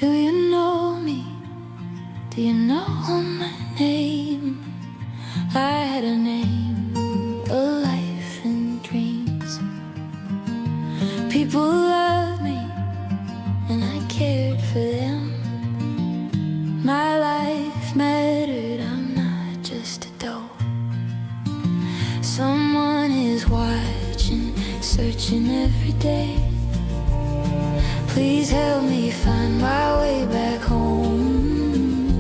Do you know me? Do you know my name? I had a name, a life and dreams. People loved me and I cared for them. My life mattered, I'm not just a doe. Someone is watching, searching every day. Please help me find my way back home.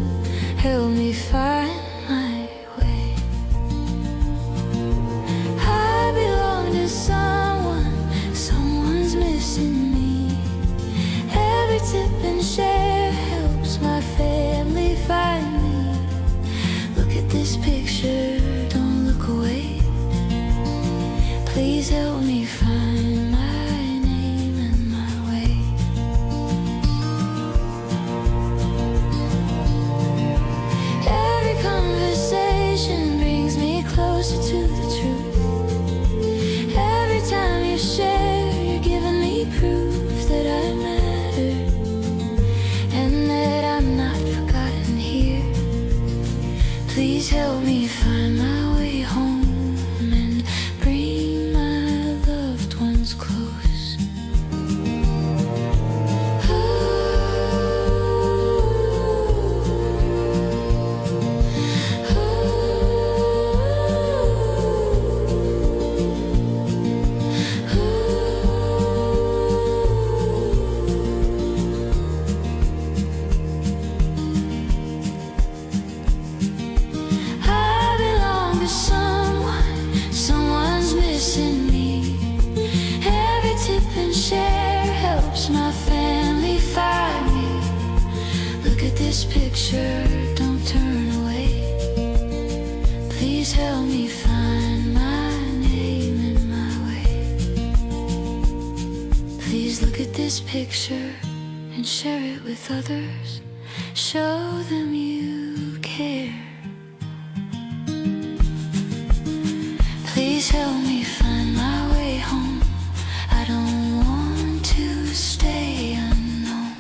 Help me find my way. I belong to someone, someone's missing me. Every tip and share helps my family find me. Look at this picture, don't look away. Please help me find my name and my way. Every conversation brings me closer to the truth. Every time you share, you're giving me proof that I matter and that I'm not forgotten here. Please help me find my way home and bring my loved ones close. I belong to someone, someone's missing me. Every tip and share helps my family find me. Look at this picture, don't turn away. Please help me find my name and my way. Please look at this picture and share it with others. Show them you care. Please help me find my way home. I don't want to stay unknown.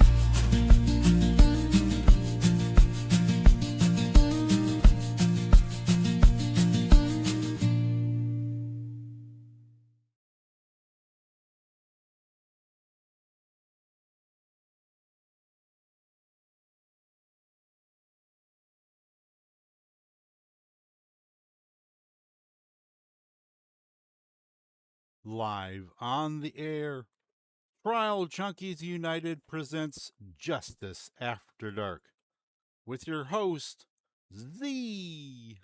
Live on the air, Trial Junkies United presents Justice After Dark with your host, Z.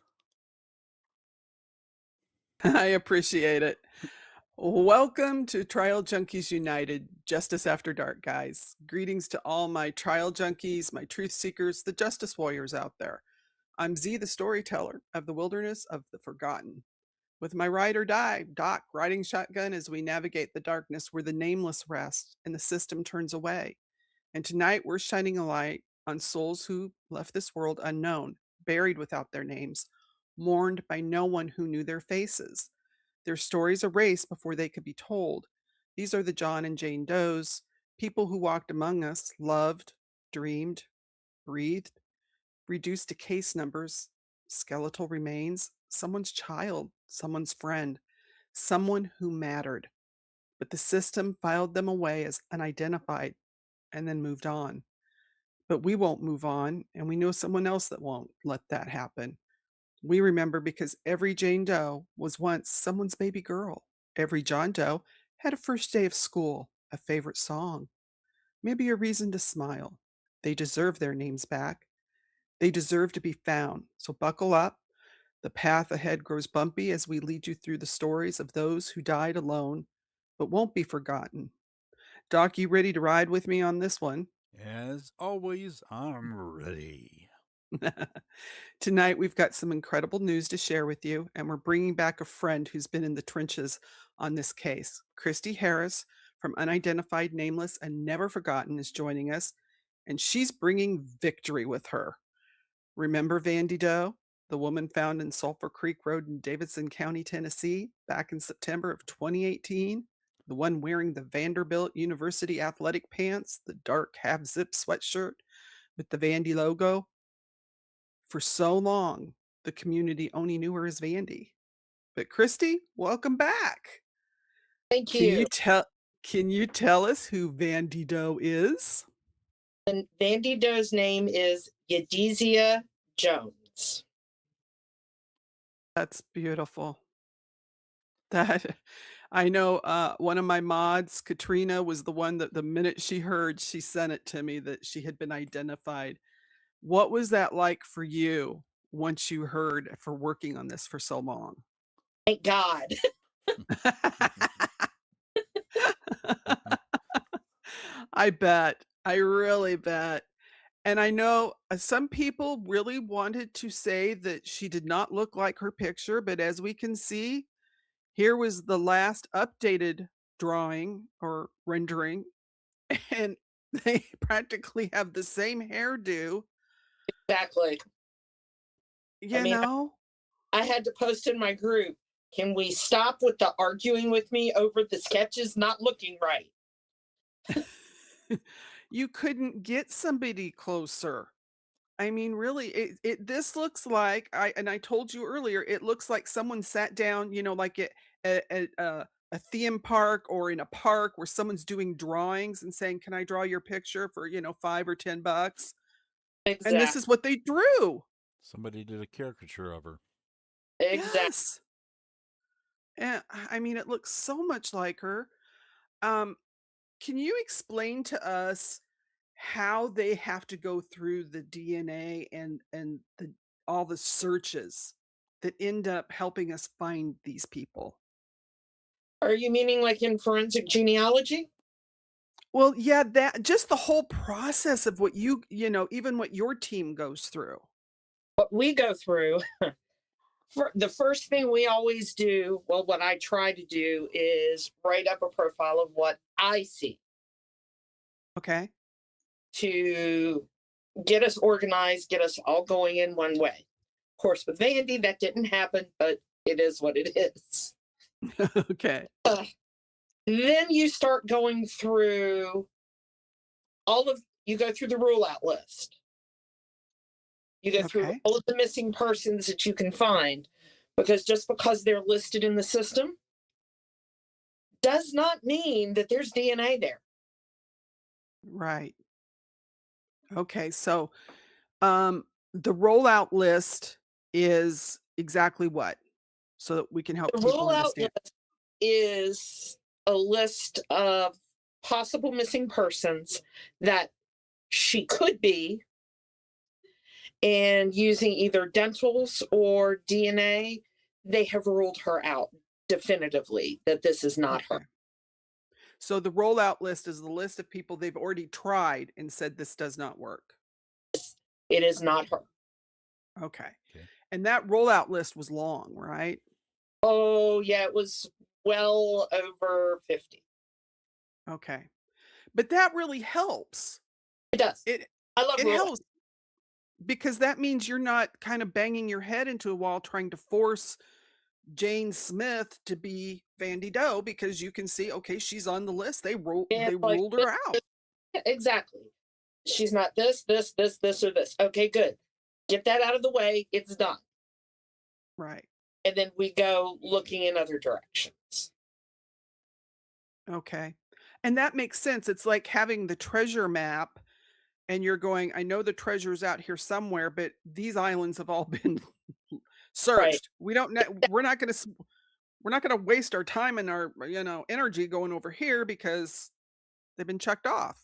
I appreciate it. Welcome to Trial Junkies United, Justice After Dark, guys. Greetings to all my trial junkies, my truth seekers, the justice warriors out there. I'm Z, the storyteller of the wilderness of the forgotten. With my ride or die, Doc, riding shotgun as we navigate the darkness where the nameless rest and the system turns away. And tonight we're shining a light on souls who left this world unknown, buried without their names, mourned by no one who knew their faces. Their stories erased before they could be told. These are the John and Jane Does, people who walked among us, loved, dreamed, breathed, reduced to case numbers, skeletal remains, someone's child, someone's friend, someone who mattered. But the system filed them away as unidentified and then moved on. But we won't move on, and we know someone else that won't let that happen. We remember because every Jane Doe was once someone's baby girl. Every John Doe had a first day of school, a favorite song, maybe a reason to smile. They deserve their names back. They deserve to be found. So buckle up. The path ahead grows bumpy as we lead you through the stories of those who died alone, but won't be forgotten. Doc, you ready to ride with me on this one? As always, I'm ready. Tonight, we've got some incredible news to share with you, and we're bringing back a friend who's been in the trenches on this case. Christie Harris from Unidentified, Nameless, and Never Forgotten is joining us, and she's bringing victory with her. Remember Vandy Doe, the woman found in Sulphur Creek Road in Davidson County, Tennessee, back in September of 2018? the one wearing the Vanderbilt University athletic pants, the dark half-zip sweatshirt with the Vandy logo. For so long, the community only knew her as Vandy. But Christie, welcome back. Thank Can you you. tell us who Vandy Doe is? And Vandy Doe's name is Yadezia Jones. That's beautiful. That I know, one of my mods, Katrina, was the one that the minute she heard, she sent it to me that she had been identified. What was that like for you once you heard for working on this for so long? Thank God. I bet. I really bet. And I know some people really wanted to say that she did not look like her picture, but as we can see, here was the last updated drawing or rendering, and they practically have the same hairdo, Exactly. you mean, know? I had to post in my group, can we stop with the arguing with me over the sketches not looking right? You couldn't get somebody closer. I mean, really, this looks like I told you earlier, it looks like someone sat down, like at a theme park or in a park where someone's doing drawings and saying, "Can I draw your picture for, 5 or $10?" And this Exactly. is what they drew. Somebody did a caricature of her. Exactly. Yes. And I mean, it looks so much like her. Um, can you explain to us how they have to go through the DNA and all the searches that end up helping us find these people? Are you meaning like in forensic genealogy? Well, yeah, that just the whole process of what even what your team goes through. What we go through, the first thing we always do, well, what I try to do is write up a profile of what I see Okay. to get us organized, get us all going in one way. Of course, with Vandy, that didn't happen, but it is what it is. Okay. Then you start going through you go through the rule out list. You go through Okay. all of the missing persons that you can find, because just because they're listed in the system does not mean that there's DNA there. Right. Okay. So, the rollout list is exactly what? So that we can help The people rollout understand. list is a list of possible missing persons that she could be, and using either dentals or DNA, they have ruled her out definitively that this is not her. Okay. So the rollout list is the list of people they've already tried and said this does not work. It is not her. Okay. Okay. And that rollout list was long, right? Oh, yeah, it was well over 50. Okay. But that really helps. It does. It I love it rule out. helps because that means you're not kind of banging your head into a wall trying to force Jane Smith to be Vandy Doe because you can see, okay, she's on the list. They And like, ruled her out. exactly. She's not this, or this. Okay, good. Get that out of the way. It's done. Right. And then we go looking in other directions. Okay. And that makes sense. It's like having the treasure map and you're going, I know the treasure's out here somewhere, but these islands have all been Right. searched. We're not going to waste our time and our, energy going over here because they've been checked off.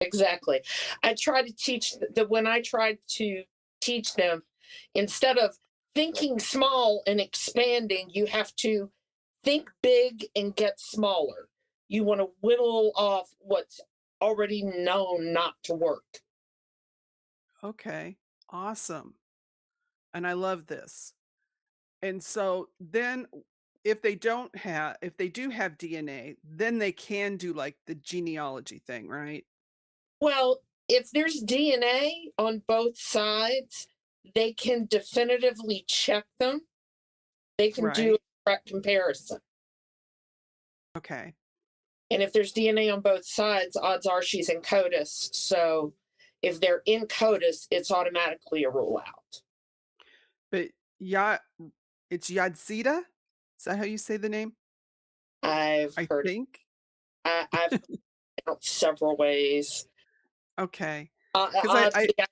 Exactly. I try to teach that when I try to teach them, instead of thinking small and expanding, you have to think big and get smaller. You want to whittle off what's already known not to work. Okay. Awesome. And I love this. And so then if they do have DNA, then they can do like the genealogy thing, right? Well, if there's DNA on both sides, they can definitively check them. They can do Right. a correct comparison. Okay. And if there's DNA on both sides, odds are she's in CODIS. So if they're in CODIS, it's automatically a rule out. But it's Yadzita? Is that how you say the name? I've I heard think. I've heard it out several ways. Okay. Uh, 'Cause Honestly, I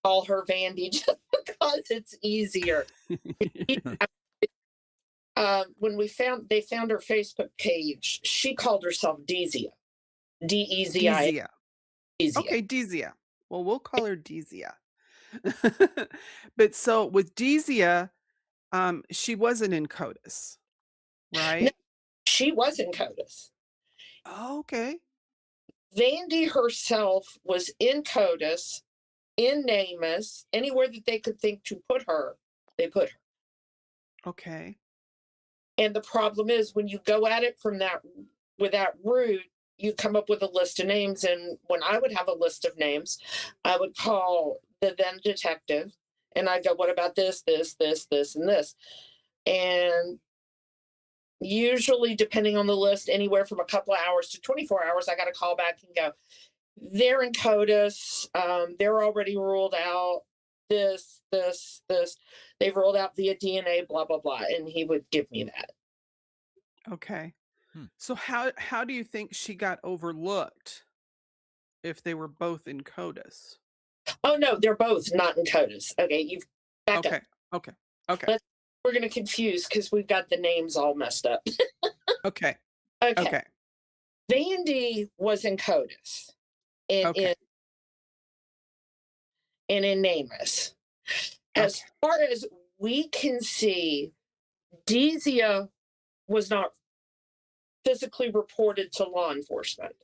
call her Vandy just because it's easier. When they found her Facebook page, she called herself Dezia, Dezia. Dezia. Okay, Dezia. Well, we'll call her Dezia. But so with Dezia, she wasn't in CODIS, No, right? she was in CODIS. Oh, okay. Vandy herself was in CODIS, in Nameless, anywhere that they could think to put her, they put her. Okay. And the problem is when you go at it from that with that route, you come up with a list of names. And when I would have a list of names, I would call the then detective and I go, what about this, this, this, this, and this? And usually, depending on the list, anywhere from a couple of hours to 24 hours, I got to call back and go, they're in CODIS. They're already ruled out. This. They've ruled out via DNA, blah, blah, blah. And he would give me that. Okay. Hmm. So how do you think she got overlooked if they were both in CODIS? Oh, no, they're both not in CODIS. Okay, you've back Okay. up. Okay. We're going to confuse because we've got the names all messed up. Okay. Okay. Okay. Vandy was in CODIS and Okay. in Nameless. As Okay. far as we can see, Yadezia was not physically reported to law enforcement.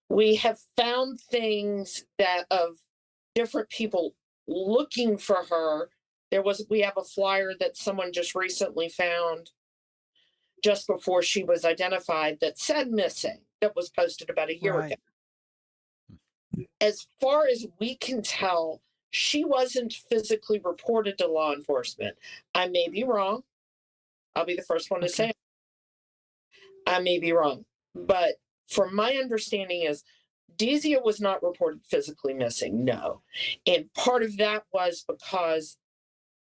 We have found things that of different people looking for her. We have a flyer that someone just recently found just before she was identified that said missing, that was posted about a year ago. Right. As far as we can tell, she wasn't physically reported to law enforcement. I may be wrong. I'll be the first one to Okay. say it. I may be wrong. But from my understanding is Yadezia was not reported physically missing, no. And part of that was because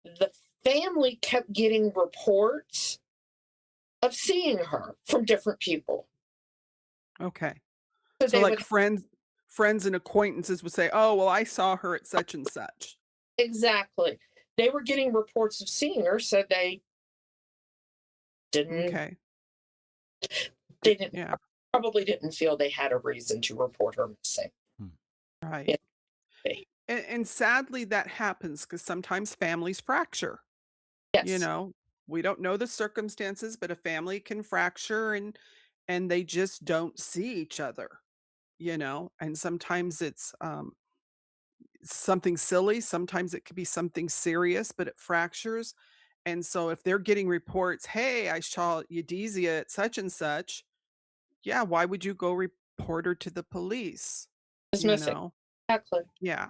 the family kept getting reports of seeing her from different people. Okay. So So they like would friends and acquaintances would say, "Oh, well, I saw her at such and such." exactly. They were getting reports of seeing her, so they didn't Okay. they didn't Yeah. probably didn't feel they had a reason to report her missing. Hmm. Right. Yeah. And sadly that happens because sometimes families fracture. You Yes. know, we don't know the circumstances, but a family can fracture and they just don't see each other, and sometimes it's something silly, sometimes it could be something serious, but it fractures. And so if they're getting reports, hey, I saw Yadezia at such and such, yeah, why would you go report her to the police? Is You missing. know? Exactly. Yeah.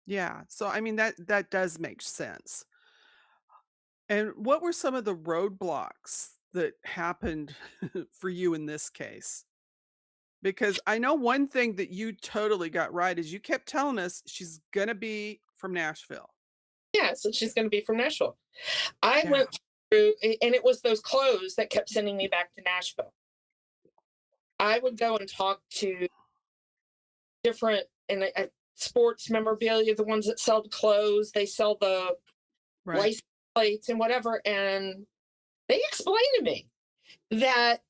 Yeah. So I mean that does make sense. And what were some of the roadblocks that happened for you in this case? Because I know one thing that you totally got right is you kept telling us she's gonna be from Nashville. Yeah, so she's going to be from Nashville. I Yeah. went through, and it was those clothes that kept sending me back to Nashville. I would go and talk to different sports memorabilia, the ones that sell the clothes, they sell the Right. license plates and whatever, and they explained to me that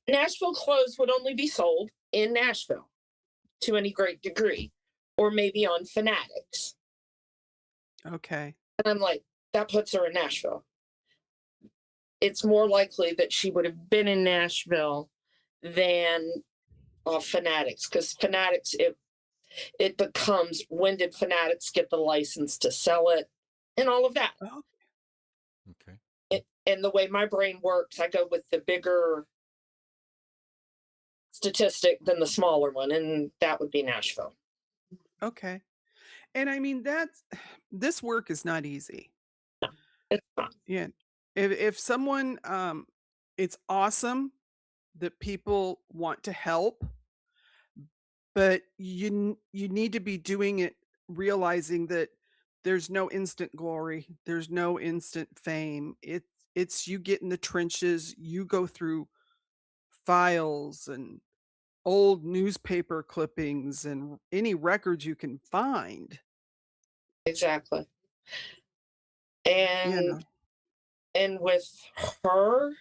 Nashville clothes would only be sold in Nashville to any great degree, or maybe on Fanatics. Okay. And I'm like, that puts her in Nashville. It's more likely that she would have been in Nashville than Fanatics, because Fanatics, it becomes, when did Fanatics get the license to sell it and all of that. Oh, Okay. And the way my brain works, I go with the bigger statistic than the smaller one, and that would be Nashville. okay. And I mean this work is not easy. It's not. Yeah. If someone it's awesome that people want to help, but you need to be doing it realizing that there's no instant glory, there's no instant fame. It's you get in the trenches, you go through files and old newspaper clippings and any records you can find, Exactly. you And know. with her,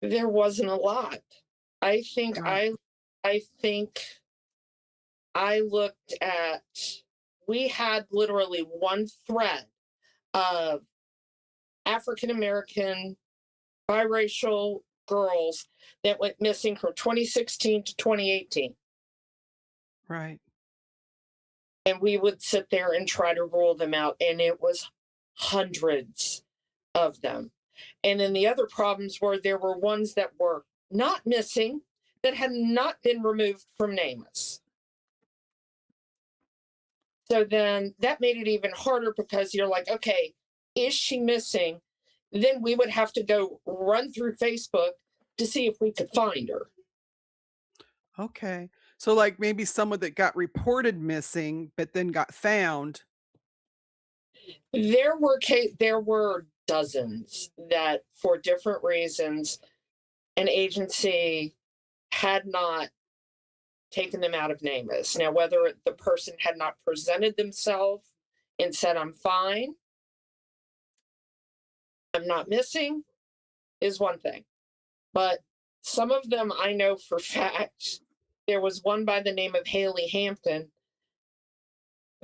there wasn't a lot. I think Right. I think I looked at, we had literally one thread of African American biracial girls that went missing from 2016 to 2018. Right. And we would sit there and try to rule them out, and it was hundreds of them. And then the other problems were there were ones that were not missing that had not been removed from Nameless. So then that made it even harder because you're like, okay, is she missing? Then we would have to go run through Facebook to see if we could find her. Okay. So, like, maybe someone that got reported missing, but then got found. There were dozens that, for different reasons, an agency had not taken them out of Nameless. Now, whether the person had not presented themselves and said, I'm fine, I'm not missing, is one thing. But some of them I know for fact. There was one by the name of Haley Hampton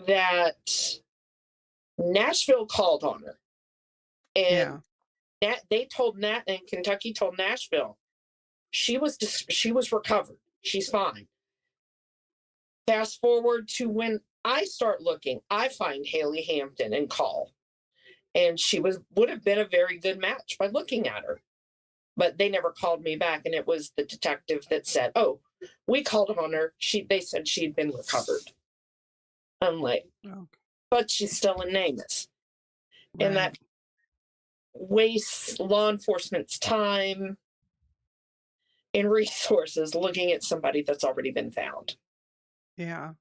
that Nashville called on her. And Yeah. they told Nat, and Kentucky told Nashville, she was recovered. She's fine. Fast forward to when I start looking, I find Haley Hampton and call. And she would have been a very good match by looking at her. But they never called me back. And it was the detective that said, oh, we called on her. They said she'd been recovered. I'm like, Okay. but she's still in Nameless. And that Right. wastes law enforcement's time and resources looking at somebody that's already been found. Yeah.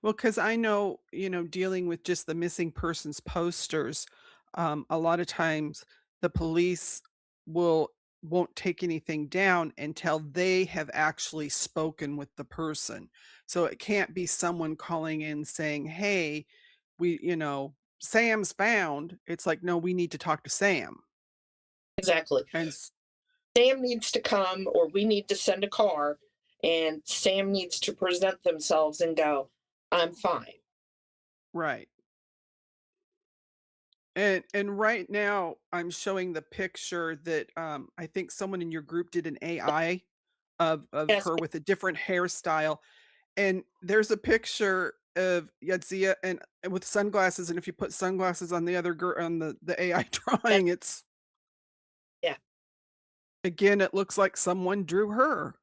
Well, because I know, dealing with just the missing persons posters, a lot of times the police will won't take anything down until they have actually spoken with the person. So it can't be someone calling in saying, "Hey, Sam's found." It's like, "No, we need to talk to Sam." Exactly. And s- Sam needs to come, or we need to send a car, and Sam needs to present themselves and go, I'm fine. right. And right now I'm showing the picture that I think someone in your group did an AI of Yes, her with a different hairstyle. And there's a picture of Yadzia and with sunglasses, and if you put sunglasses on the other girl on the AI yes, drawing, it's yeah, again, it looks like someone drew her.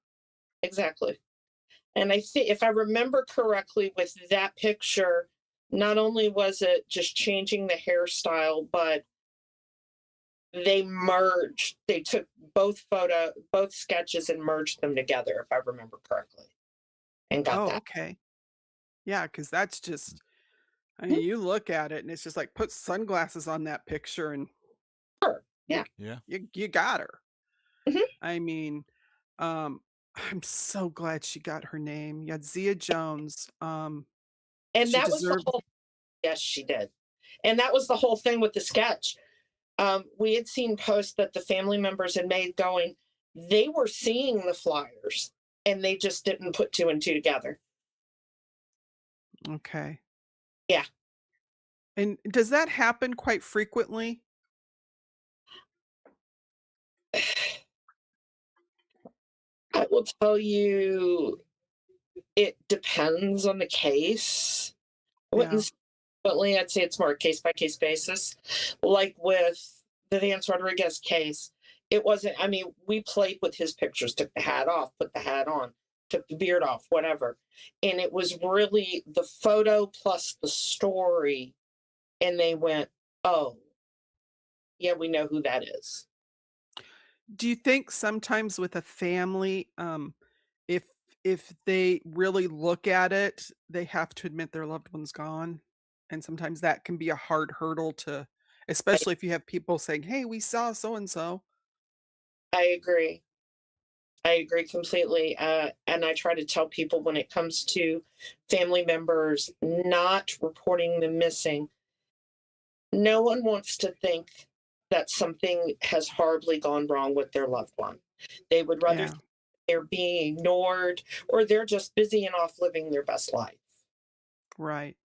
exactly. And I think, if I remember correctly, with that picture, not only was it just changing the hairstyle, but they took both sketches and merged them together, if I remember correctly, and got Oh, that. okay. Yeah, because that's just I Mhm. mean, you look at it and it's just like put sunglasses on that picture and Sure. you Yeah. Yeah. you got her. Mhm. I mean, um, I'm so glad she got her name, Yadezia Jones. And She that was the deserved. whole, yes, she did. And that was the whole thing with the sketch. We had seen posts that the family members had made going, they were seeing the flyers and they just didn't put two and two together. Okay. Yeah. And does that happen quite frequently? I will tell you, it depends on the case. I Yeah. wouldn't say frequently, I'd say it's more case by case basis. Like with the Vance Rodriguez case, it wasn't, I mean, we played with his pictures, took the hat off, put the hat on, took the beard off, whatever. And it was really the photo plus the story. And they went, oh, yeah, we know who that is. Do you think sometimes with a family, if if they really look at it, they have to admit their loved one's gone? And sometimes that can be a hard hurdle to, I, especially if you have people saying, "Hey, we saw so and so." I agree. I agree completely. And I try to tell people when it comes to family members not reporting them missing, no one wants to think that something has horribly gone wrong with their loved one. They would rather Yeah, think they're being ignored or they're just busy and off living their best life. right.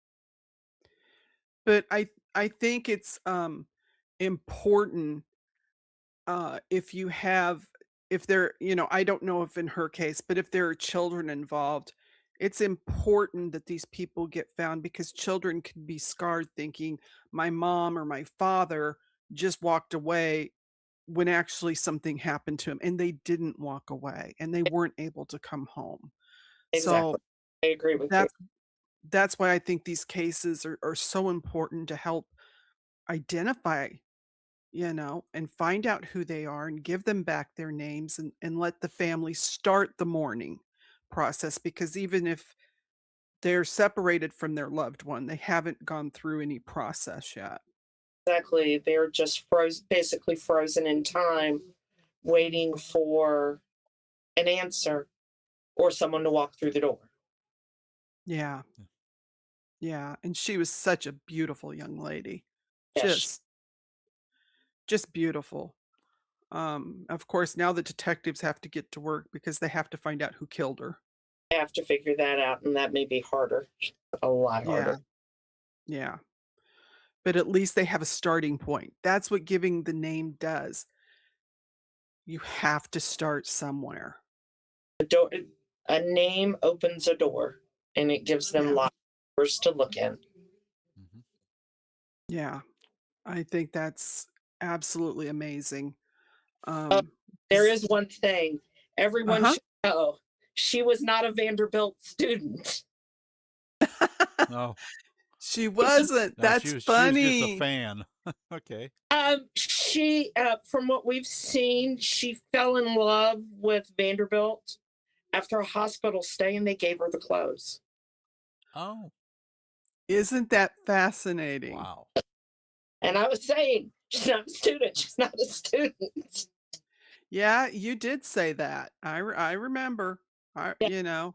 But I think it's important if you have, if there, I don't know if in her case, but if there are children involved, it's important that these people get found because children can be scarred thinking my mom or my father just walked away when actually something happened to him and they didn't walk away and they weren't able to come home. Exactly. So I agree with you. that's why I think these cases are so important to help identify, and find out who they are and give them back their names and let the family start the mourning process because even if they're separated from their loved one, they haven't gone through any process yet. Exactly. They're just basically frozen in time, waiting for an answer or someone to walk through the door. Yeah. Yeah. And she was such a beautiful young lady. Yes, Just just beautiful. Of course, now the detectives have to get to work because they have to find out who killed her. I have to figure that out, and that may be harder, a lot Yeah. harder. Yeah. But at least they have a starting point. That's what giving the name does. You have to start somewhere. A door, a name opens a door, and it gives them Yeah. lots of doors to look in. Mhm. Yeah. I think that's absolutely amazing. Oh, Um, there 'cause is one thing everyone Uh-huh. should know: she was not a Vanderbilt student. Oh, She wasn't. no, That's she was just a funny. fan. Okay. She, from what we've seen, she fell in love with Vanderbilt after a hospital stay, and they gave her the clothes. Oh, Isn't that fascinating? wow. And I was saying, she's not a student. She's not a student. Yeah, you did say that. I remember. I Yeah,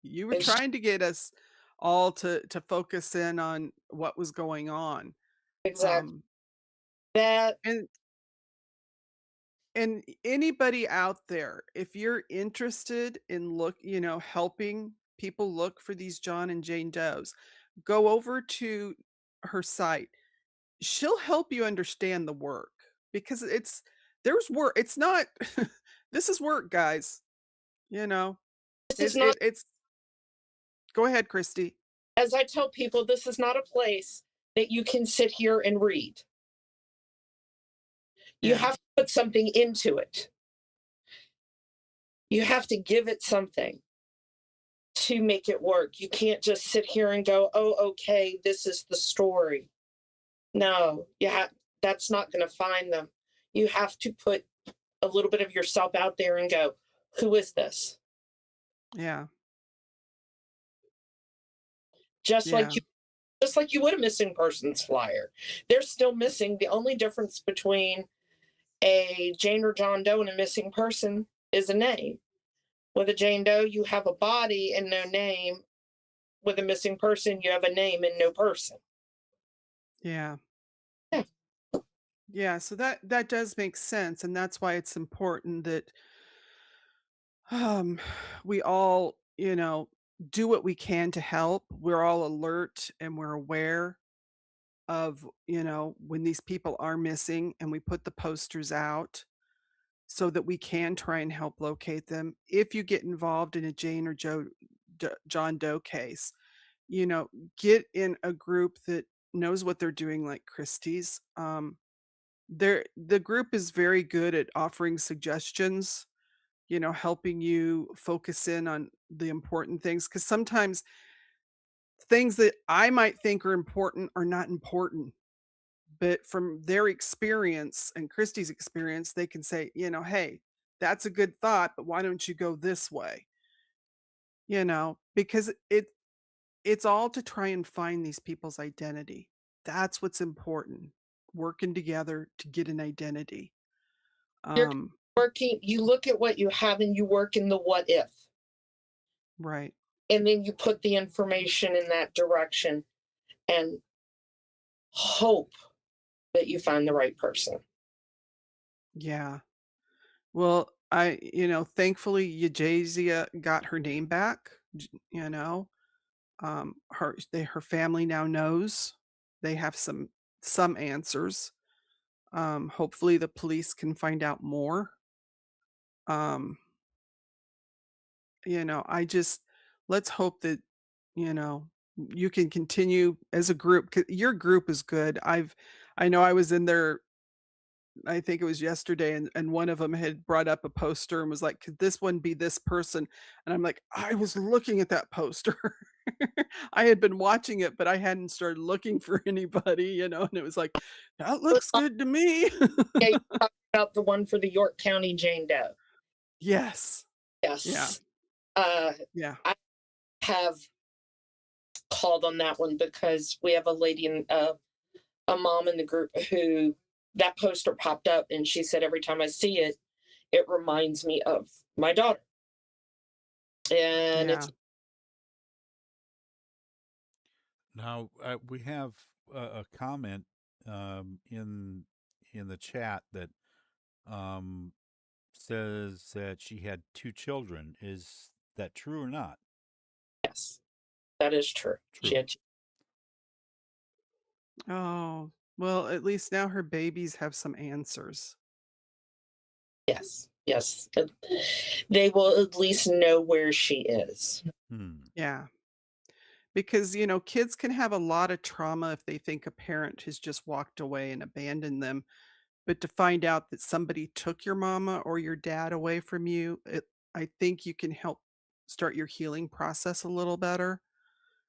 you were and she, trying to get us all to focus in on what was going on. exactly Um, that. and And anybody out there, if you're interested in helping people look for these John and Jane Does, go over to her site. She'll help you understand the work because there's work. It's not this is work, guys. You know. This is not, It's Go ahead, Christy. as I tell people, this is not a place that you can sit here and read. You Yeah. have to put something into it. You have to give it something to make it work. You can't just sit here and go, "Oh, okay, this is the story." No, that's not going to find them. You have to put a little bit of yourself out there and go, "Who is this?" Yeah. Just like Yeah. you just like you would a missing persons flyer. They're still missing. The only difference between a Jane or John Doe and a missing person is a name. With a Jane Doe, you have a body and no name. With a missing person, you have a name and no person. Yeah. Yeah, Yeah, so that does make sense and that's why it's important that um we all, do what we can to help. We're all alert and we're aware of, when these people are missing and we put the posters out so that we can try and help locate them. If you get involved in a Jane or John Doe case, you know, get in a group that knows what they're doing like Christie's. The group is very good at offering suggestions, helping you focus in on the important things because sometimes things that I might think are important are not important, but from their experience and Christie's experience, they can say, hey, that's a good thought, but why don't you go this way? Because it's all to try and find these people's identity. That's what's important. Working together to get an identity. You're Um, working, you look at what you have and you work in the what if, right. and then you put the information in that direction and hope that you find the right person. Yeah. Well, thankfully Yadezia got her name back. You know, her family now knows. They have some answers. Hopefully the police can find out more. Um, I just let's hope that, you know, you can continue as a group. Your group is good. I know I was in there, I think it was yesterday, and one of them had brought up a poster and was like, "Could this one be this person?" And I'm like, "I was looking at that poster." I had been watching it, but I hadn't started looking for anybody, and it was like, "That looks good to me." Yeah, you're talking about the one for the York County Jane Doe. Yes. Yeah. Yes. Uh, Yeah. I have called on that one because we have a lady in a mom in the group who that poster popped up, and she said every time I see it, it reminds me of my daughter. And Yeah. it's Now we have a comment in the chat that um, says that she had 2 children. Is that true or not? yes, that is true. She True. had Oh, well, at least now her babies have some answers. yes, yes. They will at least know where she is. Hmm. Yeah. Because, kids can have a lot of trauma if they think a parent has just walked away and abandoned them. But to find out that somebody took your mama or your dad away from you, I think you can help start your healing process a little better,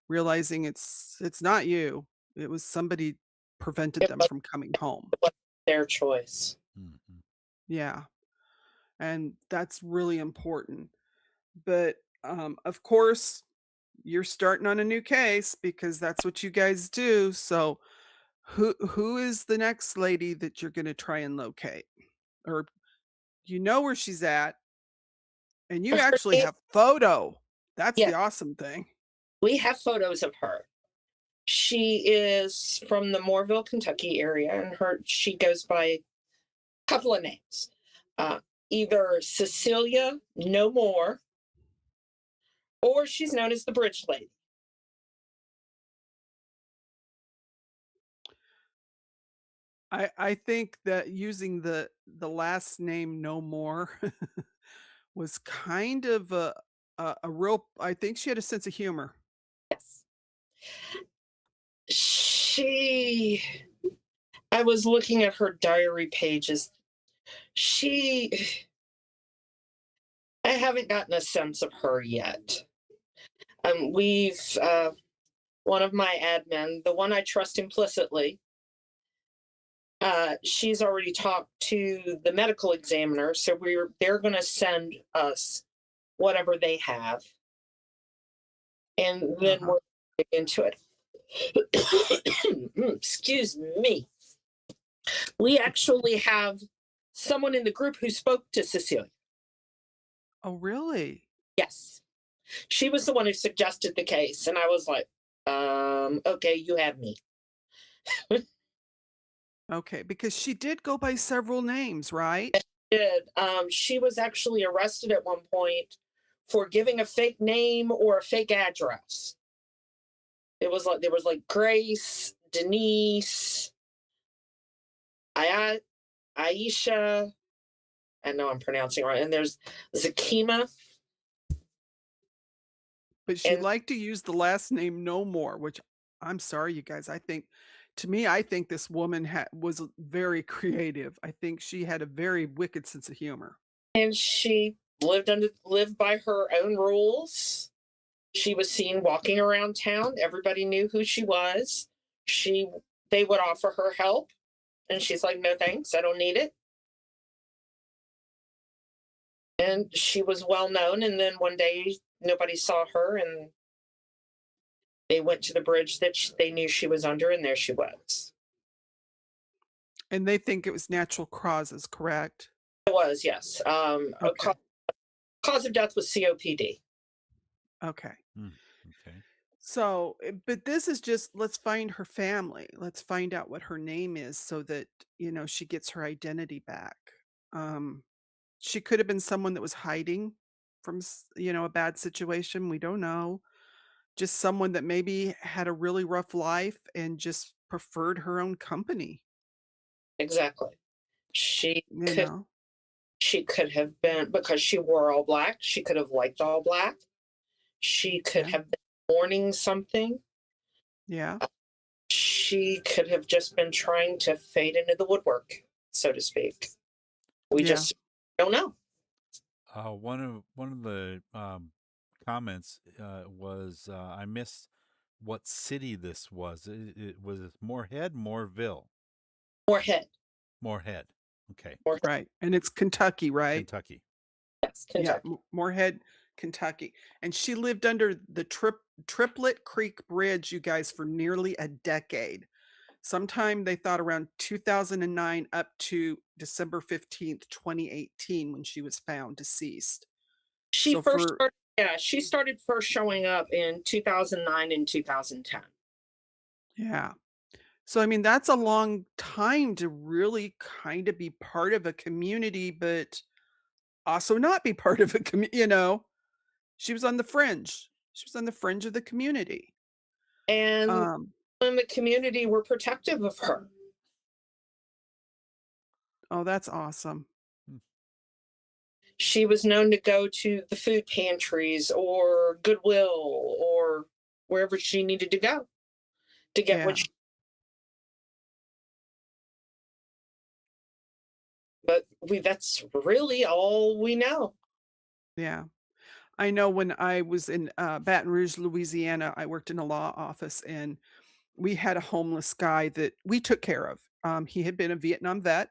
realizing it's not you. It was somebody prevented It them was, from coming home. it was their choice. Mhm. Yeah. And that's really important. But of course, you're starting on a new case because that's what you guys do. So who is the next lady that you're going to try and locate? Or you know where she's at and you Her actually name, have photo. That's yeah, the awesome thing. we have photos of her. She is from the Moorville, Kentucky area, and she goes by a couple of names. Uh, Either Cecilia No More, or she's known as the Bridge Lady. I think that using the last name No More was kind of a real, I think she had a sense of humor. Yes. I was looking at her diary pages. She, I haven't gotten a sense of her yet. One of my admin, the one I trust implicitly, she's already talked to the medical examiner, so they're going to send us whatever they have, and then Uh-huh. we're dig into it. Excuse me. We actually have someone in the group who spoke to Cecilia. Oh, really? Yes, she was the one who suggested the case, and I was like, okay, you have me. Okay, because she did go by several names, right? Did she was actually arrested at one point for giving a fake name or a fake address. It was like there was like Grace, Denise, Aisha. I know I'm pronouncing it right, and there's Zakima. But she And liked to use the last name No More, which I'm sorry, you guys. I think this woman was very creative. I think she had a very wicked sense of humor. she lived by her own rules. She was seen walking around town. Everybody knew who she was. They would offer her help. And she's like, no, thanks. I don't need it. And she was well known. And then one day nobody saw her, and they went to the bridge that they knew she was under, and there she was. And they think it was natural causes, correct? It was, yes. Okay. Cause of death was COPD. Okay. Okay. So, but this is just, let's find her family. Let's find out what her name is so that, she gets her identity back. She could have been someone that was hiding from, a bad situation. We don't know. Just someone that maybe had a really rough life and just preferred her own company, Exactly. She you could know? she could have been, because she wore all black, she could have liked all black. She could Yeah. have been mourning something. Yeah. She could have just been trying to fade into the woodwork, so to speak. We Yeah. just don't know. One of the comments was I missed what city this was. It was Moorhead, Moorville, Moorhead. Moorhead. Okay, Moorhead. Right. And it's Kentucky, right? Kentucky. Yes, Yeah. Kentucky. Moorhead, Kentucky. And she lived under the Triplet Creek Bridge, you guys, for nearly a decade. Sometime they thought around 2009 up to December 15th, 2018, when she was found deceased. She So first for, started, yeah, she started first showing up in 2009 and 2010. yeah. So, I mean, that's a long time to really kind of be part of a community, but also not be part of a community. She was on the fringe. She was on the fringe of the community. And Um, in the community were protective of her. oh, that's awesome. She was known to go to the food pantries or Goodwill or wherever she needed to go to get Yeah. what she, but that's really all we know. Yeah. I know when I was in Baton Rouge, Louisiana, I worked in a law office and we had a homeless guy that we took care of. He had been a Vietnam vet.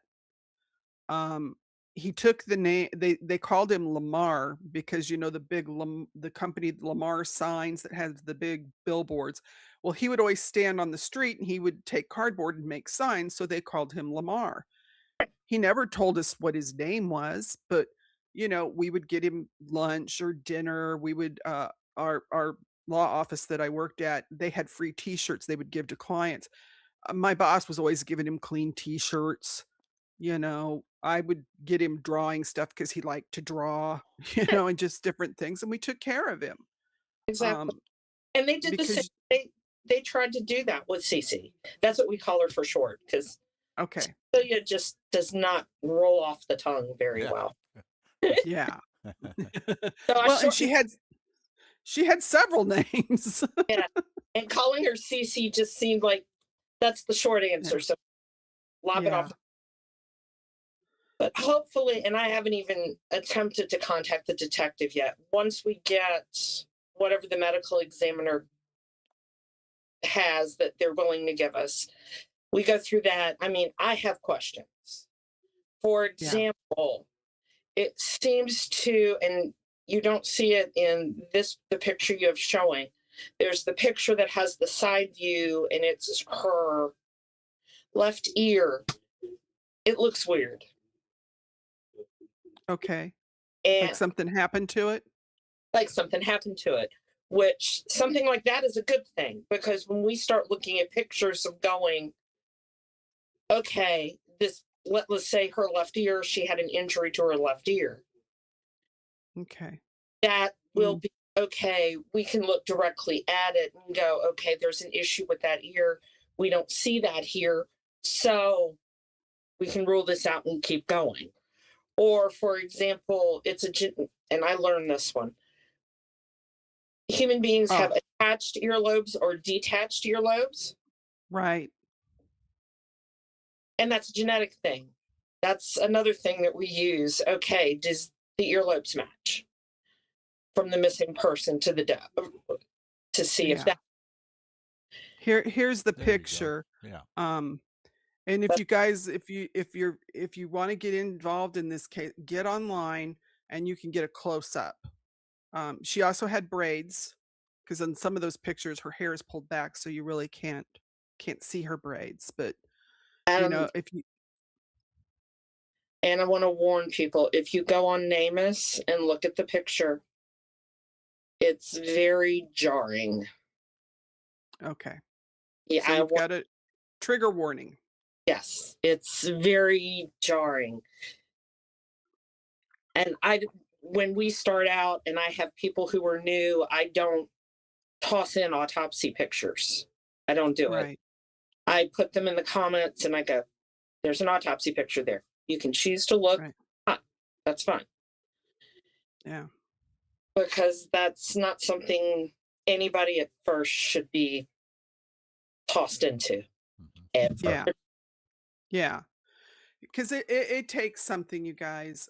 Um, he took the name, they called him Lamar because the big the company Lamar signs that has the big billboards. Well, he would always stand on the street and he would take cardboard and make signs, so they called him Lamar. He never told us what his name was, but we would get him lunch or dinner. We would our law office that I worked at, they had free t-shirts they would give to clients. My boss was always giving him clean t-shirts. I would get him drawing stuff because he liked to draw, and just different things. And we took care of him. Exactly. And they did the same. Because, They tried to do that with Cece. That's what we call her for short, because okay. Celia just does not roll off the tongue very Yeah. well. Yeah. So Well, and she had several names. yeah, and calling her Cece just seemed like that's the short answer. So lob it Yeah. off. But hopefully, and I haven't even attempted to contact the detective yet. Once we get whatever the medical examiner has that they're willing to give us, we go through that. I mean, I have questions. For example, it seems to, and you don't see it in the picture you have showing. There's the picture that has the side view and it's her left ear. It looks weird. Okay. And Like something happened to it? like something happened to it, which something like that is a good thing, because when we start looking at pictures of going, okay, let's say her left ear, she had an injury to her left ear. Okay. That will be okay. We can look directly at it and go, okay, there's an issue with that ear. We don't see that here. So we can rule this out and keep going. Or, for example, and I learned this one. Human beings have attached earlobes or detached earlobes. Right. And that's a genetic thing. That's another thing that we use. Okay, does the earlobes match from the missing person to the death to see if that. Here's the There you go. picture. Yeah. And if But you guys, if you want to get involved in this case, get online and you can get a close up. She also had braids because in some of those pictures her hair is pulled back, so you really can't see her braids. But you know, and if you and I want to warn people, if you go on Nameless and look at the picture, it's very jarring. okay, Yeah, so I you've want, got a trigger warning. yes, it's very jarring. And when we start out and I have people who are new, I don't toss in autopsy pictures. I don't do it. Right, I put them in the comments and I go, there's an autopsy picture there. You can choose to look. right, That's fine. yeah, Because that's not something anybody at first should be tossed into Mhm. ever. yeah, yeah. Because it takes something, you guys.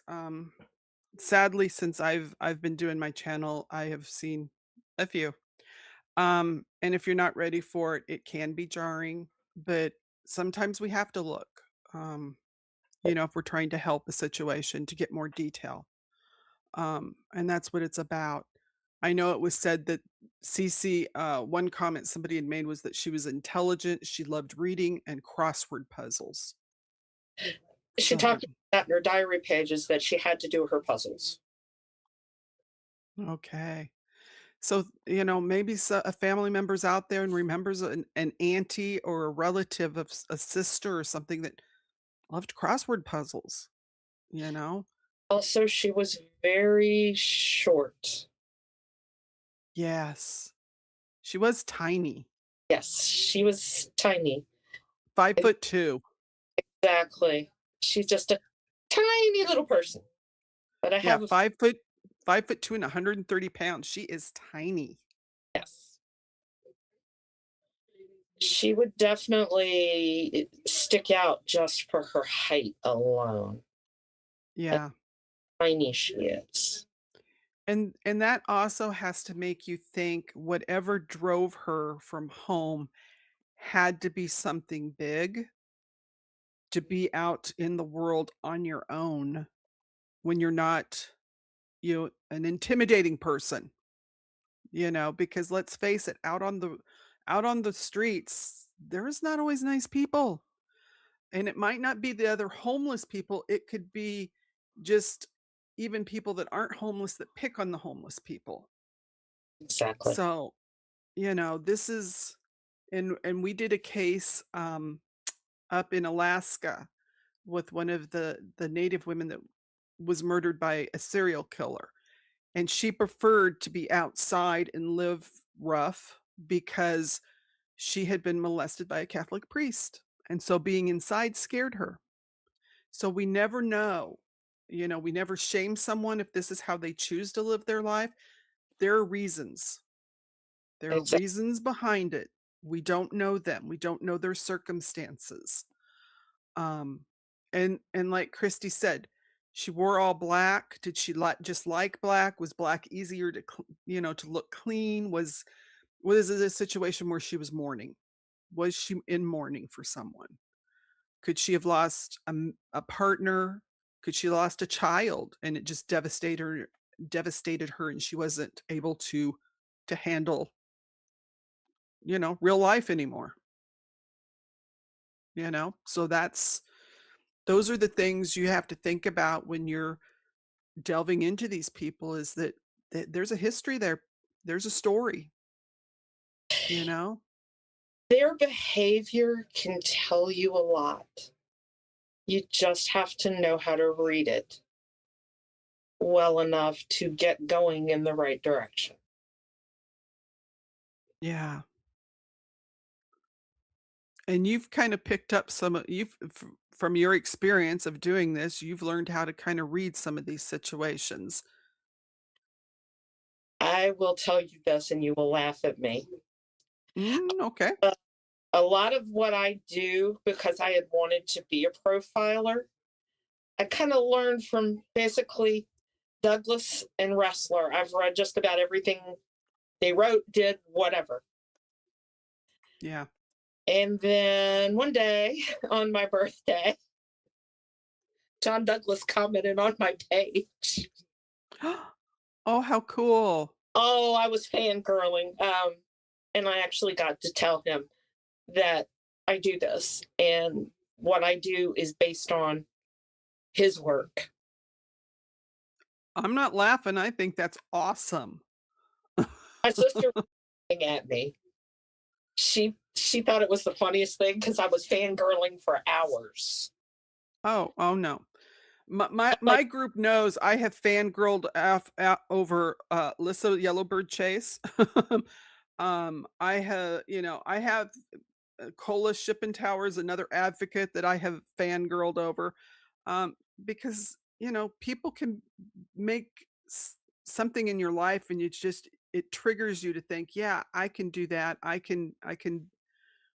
Sadly, since I've been doing my channel, I have seen a few. And if you're not ready for it, it can be jarring, but sometimes we have to look. Um, if we're trying to help a situation to get more detail. And that's what it's about. I know it was said that Cece, one comment somebody had made was that she was intelligent, she loved reading and crossword puzzles. She So, talked about that in her diary pages that she had to do her puzzles. okay. So, maybe a family member's out there and remembers an auntie or a relative of a sister or something that loved crossword puzzles, you know? Also, she was very short. Yes. She was tiny, Yes, she was tiny. 5'2". Exactly. She's just a tiny little person. But I Yeah, have a 5'2" and 130 pounds. She is tiny. yes. She would definitely stick out just for her height alone. How Yeah. tiny she is. And that also has to make you think whatever drove her from home had to be something big to be out in the world on your own when you're not, an intimidating person, because let's face it, out on the streets, there's not always nice people. And it might not be the other homeless people, it could be just even people that aren't homeless that pick on the homeless people. Exactly. So, this is and we did a case up in Alaska with one of the native women that was murdered by a serial killer. And she preferred to be outside and live rough because she had been molested by a Catholic priest. And so being inside scared her. So we never know. We never shame someone if this is how they choose to live their life. There are reasons. There are Exactly. reasons behind it. We don't know them. We don't know their circumstances. Um, and like Christy said, she wore all black. Did she just like black? Was black easier to to look clean? Was it a situation where she was mourning? Was she in mourning for someone? Could she have lost a partner? Could she lost a child and it just devastated her and she wasn't able to handle, real life anymore, So those are the things you have to think about when you're delving into these people is that there's a history there. There's a story, you know? Their behavior can tell you a lot. You just have to know how to read it well enough to get going in the right direction. Yeah. And you've kind of picked up from your experience of doing this, you've learned how to kind of read some of these situations. I will tell you this and you will laugh at me. Okay. A lot of what I do, because I had wanted to be a profiler, I kind of learned from basically Douglas and Ressler. I've read just about everything they wrote, did, whatever. Yeah. And then one day on my birthday, John Douglas commented on my page. Oh, how cool. Oh, I was fangirling. And I actually got to tell him that I do this. And what I do is based on his work. I'm not laughing. I think that's awesome. My sister was laughing at me. She thought it was the funniest thing because I was fangirling for hours. Oh no. My Like, group knows I have fangirled over Lissa Yellowbird Chase. I have Cola Shipping Towers, another advocate that I have fangirled over, because people can make something in your life, and it triggers you to think, yeah, I can do that. I can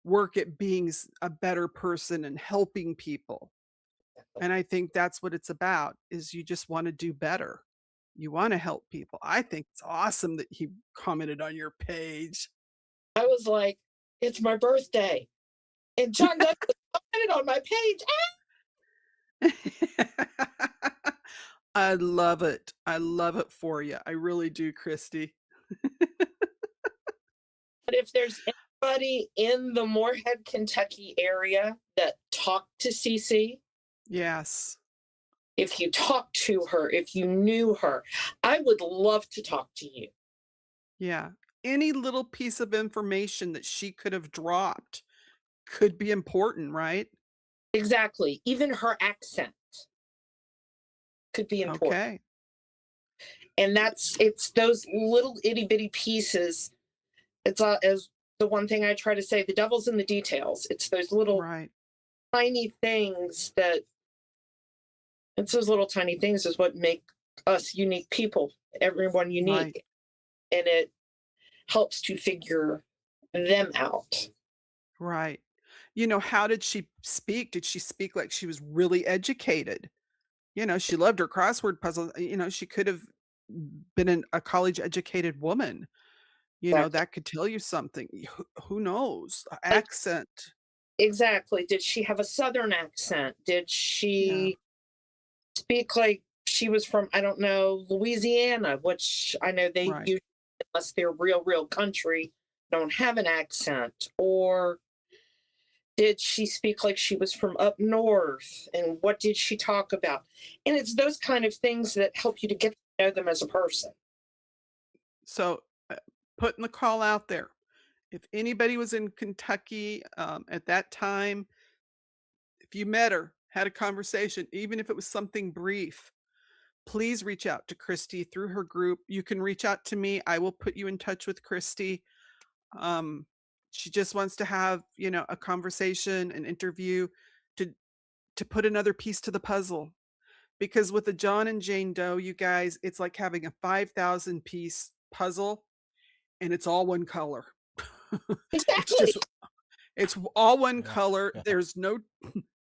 work at being a better person and helping people. And I think that's what it's about, is you just want to do better. You want to help people. I think it's awesome that he commented on your page. I was like, it's my birthday. And John Douglas commented on my page. I love it. I love it for you. I really do, Christy. But if there's anybody in the Moorhead, Kentucky area that talked to Cece, Yes. if you talked to her, if you knew her, I would love to talk to you. Yeah. Any little piece of information that she could have dropped could be important, right? Exactly. Even her accent could be important. Okay. And it's those little itty bitty pieces. It's as the one thing I try to say, the devil's in the details. It's those little Right. tiny things it's those little tiny things is what make us unique people, everyone unique. Right. And it helps to figure them out. Right. How did she speak? Did she speak like she was really educated? She loved her crossword puzzle. She could have been a college educated woman. Exactly. That could tell you something. Who knows? Like, Accent. exactly. Did she have a Southern accent? Did Yeah. she speak like she was from, I don't know, Louisiana, which I know they Right. usually, unless they're real country, don't have an accent? Or did she speak like she was from up north? And what did she talk about? And it's those kind of things that help you to get to know them as a person. So, putting the call out there. If anybody was in Kentucky at that time, if you met her, had a conversation, even if it was something brief, please reach out to Christy through her group. You can reach out to me. I will put you in touch with Christy. She just wants to have, a conversation, an interview to put another piece to the puzzle. Because with the John and Jane Doe, you guys, it's like having a 5,000 piece puzzle, and it's all one color. Exactly. It's all one Yeah. color. Yeah.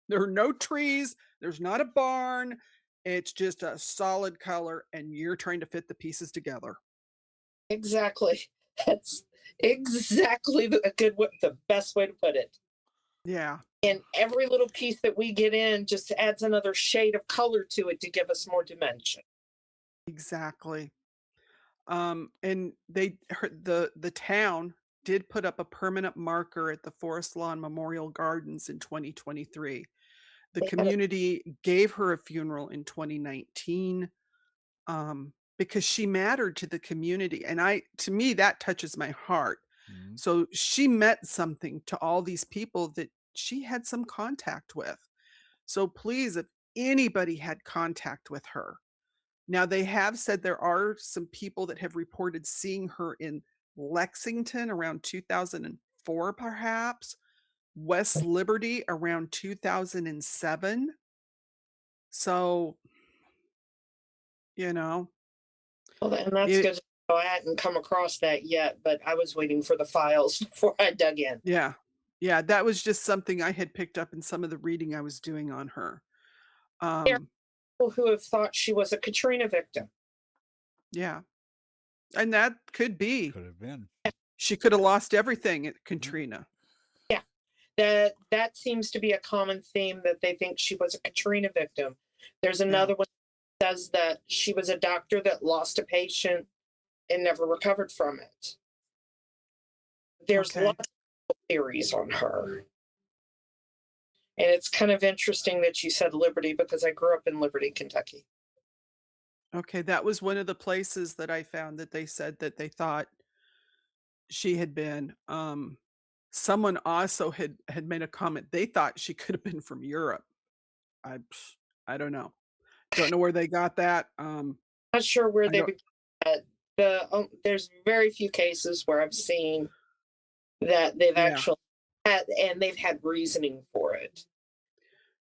There are no trees. There's not a barn. It's just a solid color, and you're trying to fit the pieces together. Exactly. That's exactly the best way to put it. Yeah, And every little piece that we get in just adds another shade of color to it to give us more dimension. exactly. And the town did put up a permanent marker at the Forest Lawn Memorial Gardens in 2023. The They had a, community gave her a funeral in 2019, because she mattered to the community, and to me, that touches my heart. Mhm. So she meant something to all these people that she had some contact with. So please, if anybody had contact with her, now they have said there are some people that have reported seeing her in Lexington around 2004, perhaps, West Liberty around 2007. So, you know, and that's it, good. I hadn't come across that yet, but I was waiting for the files before I dug in. yeah, yeah, that was just something I had picked up in some of the reading I was doing on her. There are Um, people who have thought she was a Katrina victim. yeah, and that could be. Could have been. She could have lost everything at Mhm. Katrina. Yeah. That seems to be a common theme, that they think she was a Katrina victim. There's another one that says that she was a doctor that lost a patient and never recovered from it. There's Okay. lots of theories on her. And it's kind of interesting that you said Liberty, because I grew up in Liberty, Kentucky. Okay, that was one of the places that I found that they said that they thought she had been. Someone also had made a comment. They thought she could have been from Europe. I I don't know. Don't know where they got that. Not sure where I they don't. began. There's very few cases where I've seen that they've Yeah, actually had, and they've had reasoning for it.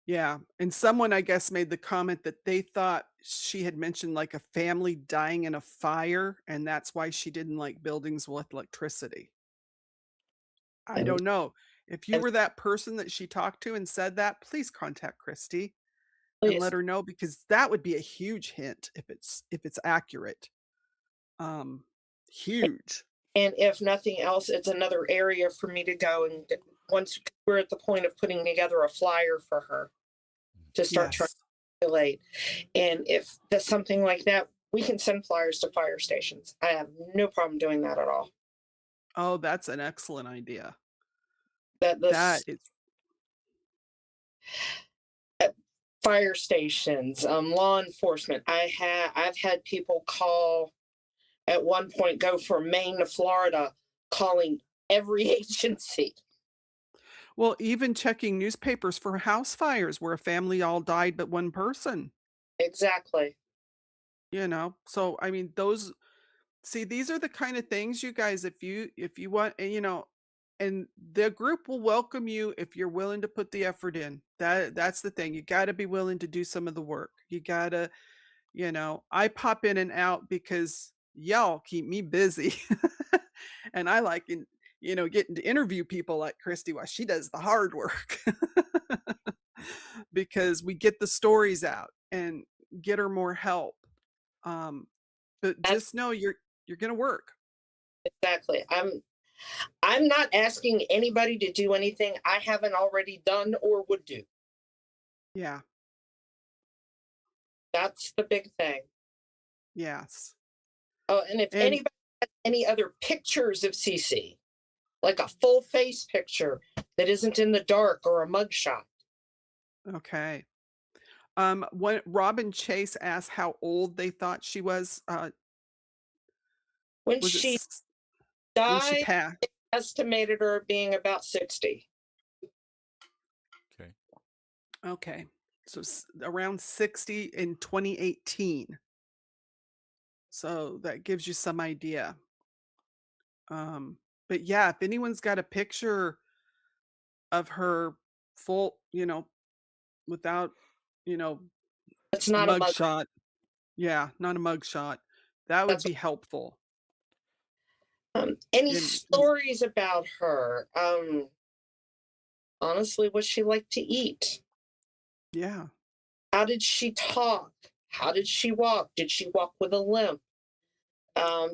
yeah. And someone, I guess, made the comment that they thought she had mentioned like a family dying in a fire, and that's why she didn't like buildings with electricity. I And, don't know. If you and were that person that she talked to and said that, please contact Christy and let please, her know, because that would be a huge hint if it's accurate. Um, huge. and if nothing else, it's another area for me to go, and once we're at the point of putting together a flyer for her to start trying Yes. to relate. And if there's something like that, we can send flyers to fire stations. I have no problem doing that at all. Oh, that's an excellent idea. That That the is, fire stations, law enforcement. I've had people call at one point, go from Maine to Florida, calling every agency. well, even checking newspapers for house fires where a family all died but one person, Exactly. you know? So, I mean, those, see, these are the kind of things, you guys, if you want, and, and the group will welcome you if you're willing to put the effort in. That's the thing. You got to be willing to do some of the work. You got to, I pop in and out because y'all keep me busy. And I like getting to interview people like Christy while she does the hard work. Because we get the stories out and get her more help. Um, but That's just know you're gonna work. exactly. I'm not asking anybody to do anything I haven't already done or would do. Yeah. That's the big thing. Yes. Oh, and if And anybody has any other pictures of CC, like a full face picture that isn't in the dark or a mugshot. okay. What Robin Chase asked how old they thought she was. When Was it she when she died, passed? estimated her being about 60. Okay. Okay. So around 60 in 2018. So that gives you some idea. Um, but yeah, if anyone's got a picture of her full, without, you know, It's a not a mug mug. shot. Yeah, not a mug shot. That would That's be helpful. any In stories about her. Honestly, what she liked to eat. yeah. How did she talk? How did she walk? Did she walk with a limp?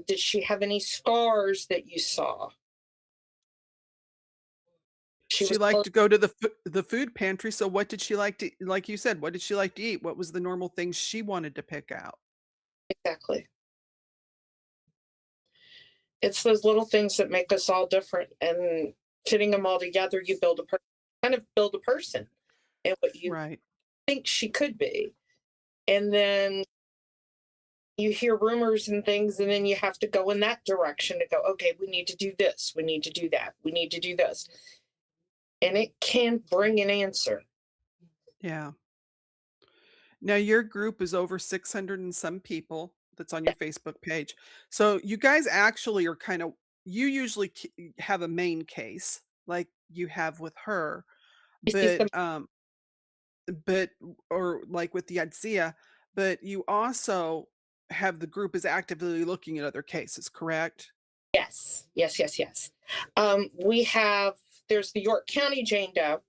Did she have any scars that you saw? She She was liked close. to go to the food pantry, so what did she like to, like you said, what did she like to eat? What was the normal things she wanted to pick out? Exactly. It's those little things that make us all different, and fitting them all together, you build a kind of build a person and what you Right. think she could be. And then you hear rumors and things, and then you have to go in that direction to go, okay, we need to do this, we need to do that, we need to do this. And it can bring an answer. Yeah. Now your group is over 600 and some people that's on your Facebook page. So you guys actually are kind of, you usually have a main case like you have with her, She's the but or like with the Yadezia, but you also have the group is actively looking at other cases, correct? yes, yes, yes, yes. We have, there's the York County Jane Doe.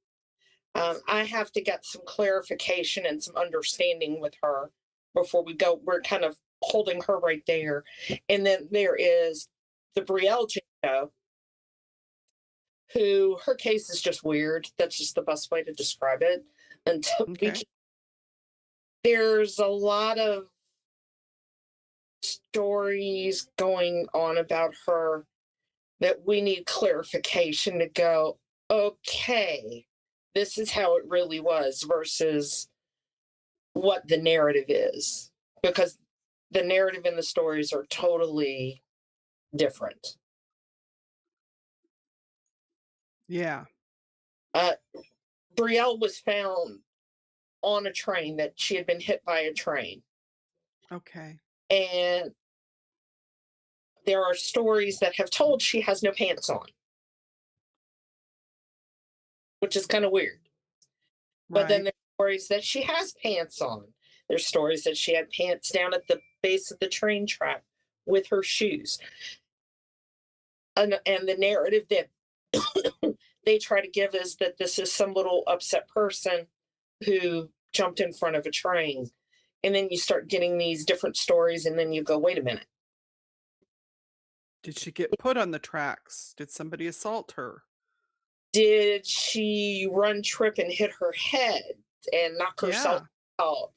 I have to get some clarification and some understanding with her before we go. We're kind of holding her right there. And then there is the Brielle Jane Doe. who her case is just weird. That's just the best way to describe it. Until Okay. there's a lot of stories going on about her that we need clarification to go, okay, this is how it really was versus what the narrative is. Because the narrative and the stories are totally different. Yeah. Brielle was found on a train, that she had been hit by a train. Okay. And there are stories that have told she has no pants on, which is kind of weird. But then Right. there's stories that she has pants on. There's stories that she had pants down at the base of the train track with her shoes. And the narrative that they try to give is that this is some little upset person who jumped in front of a train. And then you start getting these different stories, and then you go, wait a minute. Did she get put on the tracks? Did somebody assault her? Did she run, trip, and hit her head and knock herself out?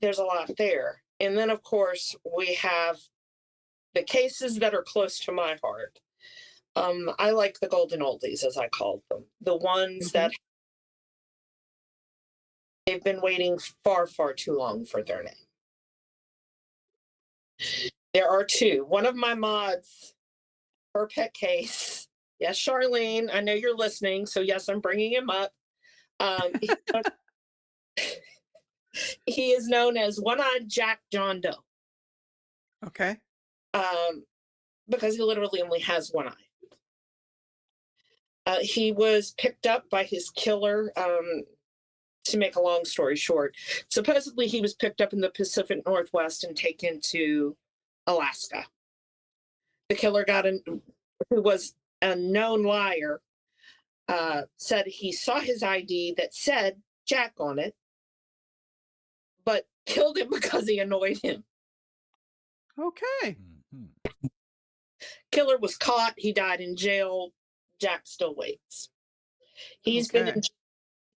There's a lot there. And then, of course, we have the cases that are close to my heart. I like the golden oldies, as I called them, the ones that they've been waiting far, far too long for their name. There are two. One of my mods, her pet case. Yes, Charlene, I know you're listening, so yes, I'm bringing him up. He is known as One-Eyed Jack John Doe. Okay. Because he literally only has one eye. He was picked up by his killer. To make a long story short, supposedly he was picked up in the Pacific Northwest and taken to Alaska. The killer who was a known liar, said he saw his ID that said Jack on it, but killed him because he annoyed him. Okay. Killer was caught. He died in jail. Jack still waits. He's been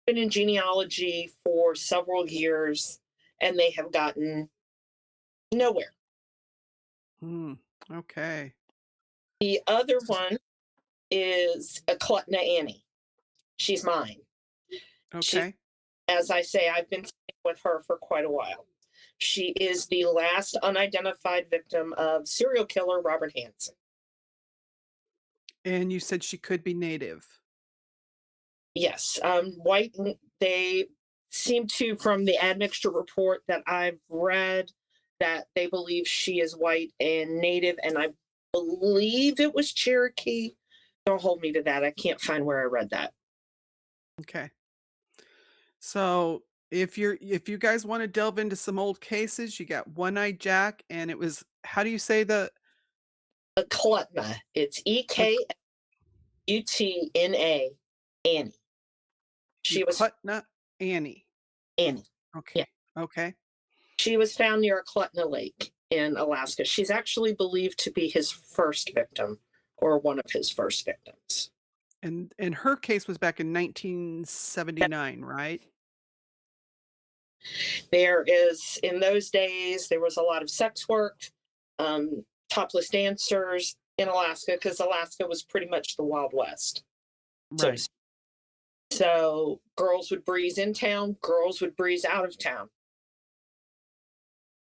in genealogy for several years, and they have gotten nowhere. Okay. The other one is a Klutna Annie. She's mine. Okay. As I say, I've been with her for quite a while. She is the last unidentified victim of serial killer Robert Hansen. And you said she could be native. Yes, white. They seem to, from the admixture report that I've read, that they believe she is white and native, and I believe it was Cherokee. Don't hold me to that. I can't find where I read that. Okay. So if you guys want to delve into some old cases, you got One-Eyed Jack, and it was, how do you say the A Klutna. It's EKUTNA. Annie. She was Klutna Annie? Annie. Okay. Yeah. Okay. She was found near a Klutna Lake in Alaska. She's actually believed to be his first victim, or one of his first victims. And her case was back in 1979, right? There is, in those days, there was a lot of sex work, topless dancers in Alaska, because Alaska was pretty much the Wild West. Right. So girls would breeze in town, girls would breeze out of town.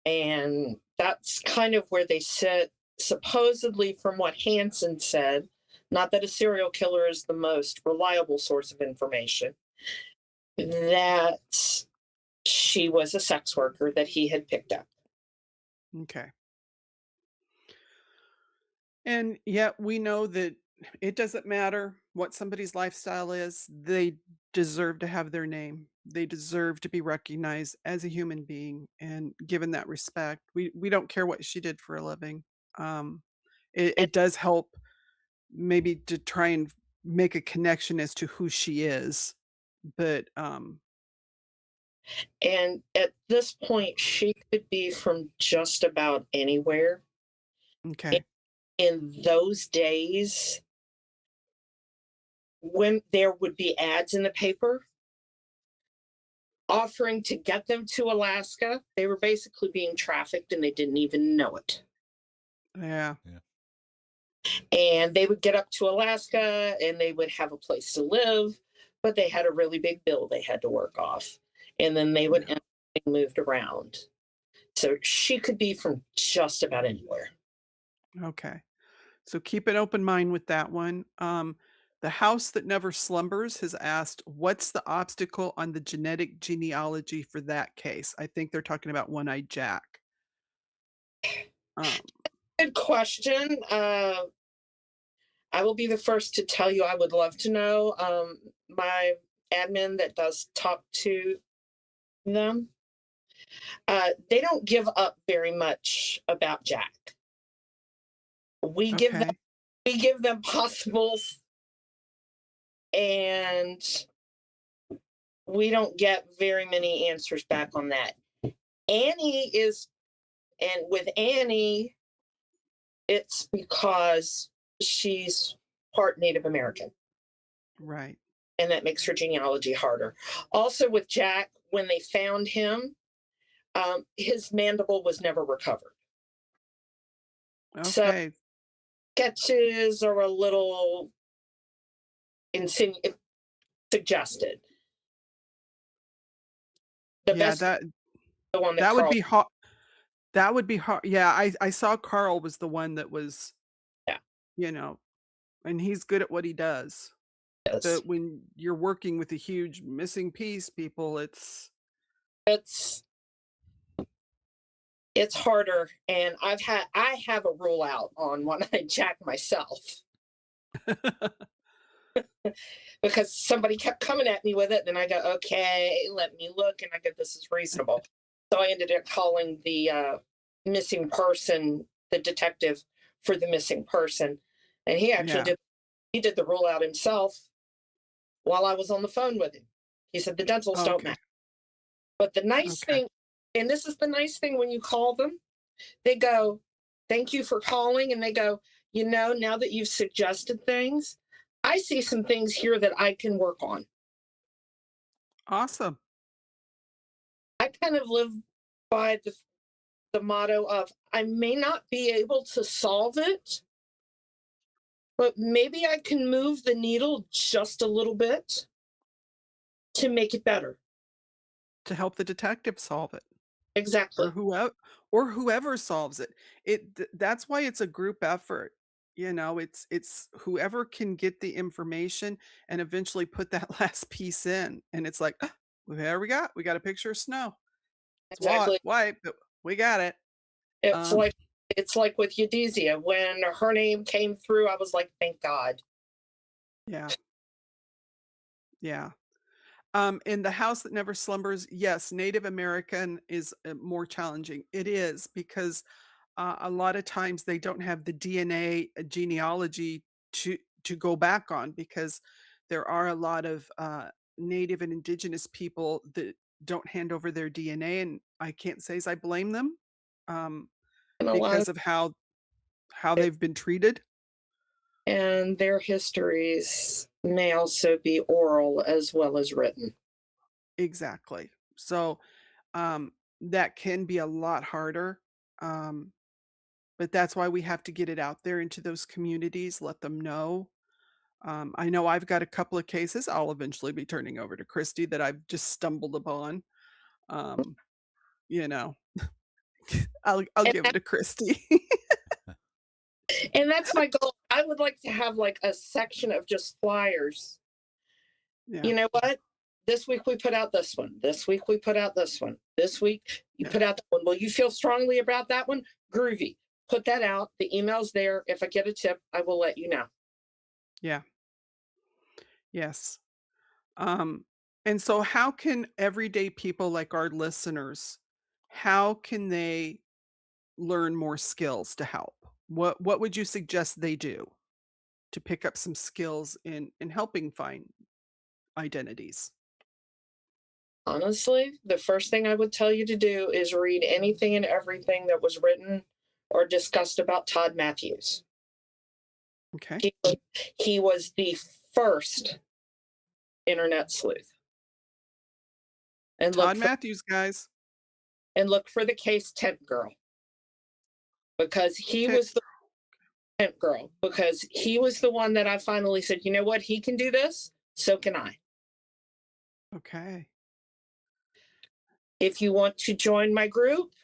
And that's kind of where they sit, supposedly, from what Hansen said, not that a serial killer is the most reliable source of information, that she was a sex worker that he had picked up. Okay. And yet we know that it doesn't matter what somebody's lifestyle is. They deserve to have their name. They deserve to be recognized as a human being and given that respect. We don't care what she did for a living. It does help maybe to try and make a connection as to who she is. But And at this point, she could be from just about anywhere. okay. In those days, when there would be ads in the paper offering to get them to Alaska, they were basically being trafficked and they didn't even know it. Yeah. And they would get up to Alaska and they would have a place to live, but they had a really big bill they had to work off. And then they would end up being moved around. So she could be from just about anywhere. Okay. So keep an open mind with that one. The House That Never Slumbers has asked, what's the obstacle on the genetic genealogy for that case? I think they're talking about One-Eyed Jack. Good question. I will be the first to tell you I would love to know. My admin that does talk to them, they don't give up very much about Jack. We give them possibles, and we don't get very many answers back on that. Annie is, and with Annie, it's because she's part Native American. Right. And that makes her genealogy harder. Also with Jack, when they found him, his mandible was never recovered. Okay. So sketches are a little suggested. The best, the one that would be hard. That would be hard. Yeah, I saw Carl was the one that was, you know, and he's good at what he does. Yes. But when you're working with a huge missing piece, people, it's harder. And I have a rule out on One-Eyed Jack myself. Because somebody kept coming at me with it, and I go, okay, let me look, and I go, this is reasonable. So I ended up calling the missing person, the detective for the missing person, and he actually did the rule out himself while I was on the phone with him. He said the dentals don't matter. But the nice thing, and this is the nice thing when you call them, they go, thank you for calling, and they go, now that you've suggested things, I see some things here that I can work on. Awesome. I kind of live by the motto of, I may not be able to solve it, but maybe I can move the needle just a little bit to make it better. To help the detective solve it. Exactly. Or whoever solves it. That's why it's a group effort. It's whoever can get the information and eventually put that last piece in. And it's like, there we got a picture of snow. Exactly. It's white, but we got it. It's like with Yadezia. When her name came through, I was like, thank God. Yeah. Yeah. In The House That Never Slumbers, yes, Native American is more challenging. It is because a lot of times they don't have the DNA genealogy to go back on, because there are a lot of Native and Indigenous people that don't hand over their DNA, and I can't say as I blame them because of how they've been treated. And their histories may also be oral as well as written. Exactly. So that can be a lot harder. But that's why we have to get it out there into those communities, let them know. I know I've got a couple of cases I'll eventually be turning over to Christie that I've just stumbled upon. I'll give it to Christie. And that's my goal. I would like to have like a section of just flyers. Yeah. You know what? This week we put out this one. This week we put out this one. This week you put out that one. Well, you feel strongly about that one? Groovy. Put that out. The email's there. If I get a tip, I will let you know. Yeah. Yes. And so how can everyday people like our listeners, how can they learn more skills to help? What would you suggest they do to pick up some skills in helping find identities? Honestly, the first thing I would tell you to do is read anything and everything that was written or discussed about Todd Matthews. Okay. He was the first internet sleuth. And Todd Matthews, guys. look for the case tent girl. Because he Okay. was the tent girl. Because he was the one that I finally said, you know what, he can do this, so can I. Okay. If you want to join my group,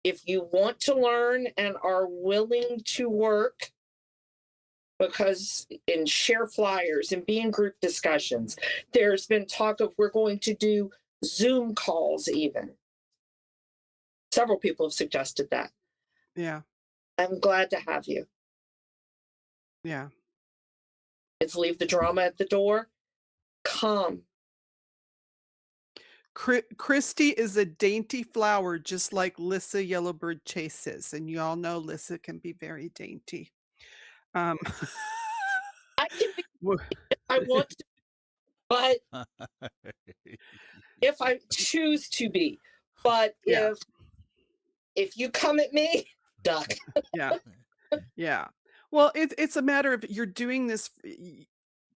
if you want to learn and are willing to work, and share flyers and be in group discussions, there's been talk of we're going to do Zoom calls even. Several people have suggested that. Yeah. I'm glad to have you. Yeah. It's leave the drama at the door. Come. Christie is a dainty flower, just like Lissa Yellowbird chases, and you all know Lissa can be very dainty. I can be Wo- if I want to, but if I choose to be. But Yeah. if you come at me, duck. Yeah. Yeah. Well, it's a matter of you're doing this.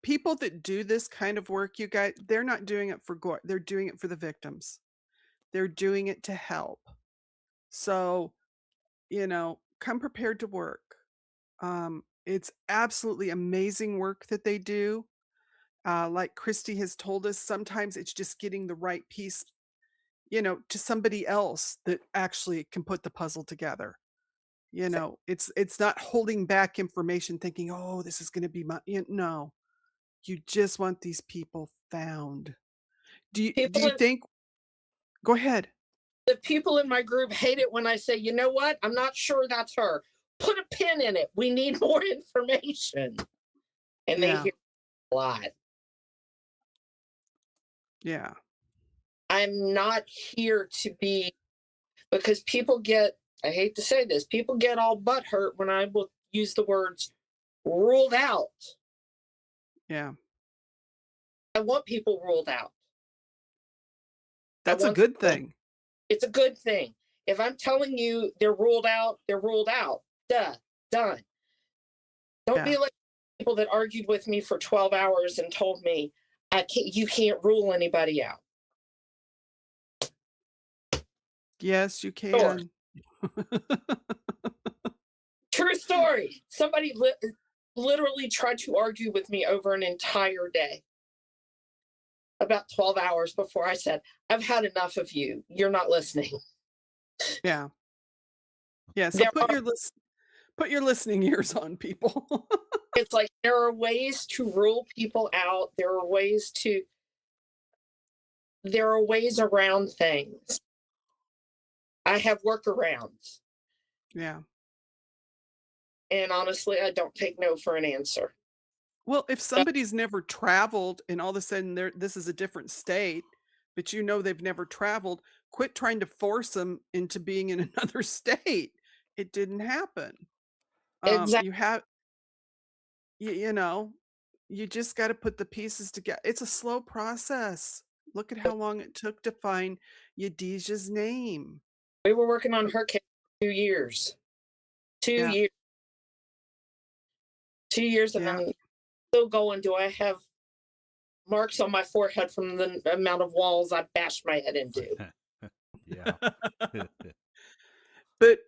People that do this kind of work, you guys, they're not doing it for gore. They're doing it for the victims. They're doing it to help. So, come prepared to work. It's absolutely amazing work that they do. Like Christy has told us, sometimes it's just getting the right piece, to somebody else that actually can put the puzzle together. It's not holding back information thinking, oh, this is going to be no, you just want these people found. Do you think, go ahead. The people in my group hate it when I say, you know what? I'm not sure that's her. Put a pin in it. We need more information. And they hear a lot. Yeah. I'm not here to be, because people get, I hate to say this, people get all butthurt when I will use the words ruled out. Yeah. I want people ruled out. That's a good thing. It's a good thing. If I'm telling you they're ruled out, they're ruled out. Duh, done. Don't be like people that argued with me for 12 hours and told me you can't rule anybody out. Yes, you can. True story. Somebody literally tried to argue with me over an entire day. About 12 hours before I said, I've had enough of you. You're not listening. Yeah. Yeah. So put your listening ears on, people. It's like there are ways to rule people out. There are ways around things. I have workarounds. Yeah. And honestly, I don't take no for an answer. Well, if somebody's never traveled and all of a sudden this is a different state, but they've never traveled, quit trying to force them into being in another state. It didn't happen. Exactly. You just got to put the pieces together. It's a slow process. Look at how long it took to find Yadezia's name. We were working on her case for 2 years. 2 years. 2 years, and I'm still going. Do I have marks on my forehead from the amount of walls I bashed my head into? Yeah. But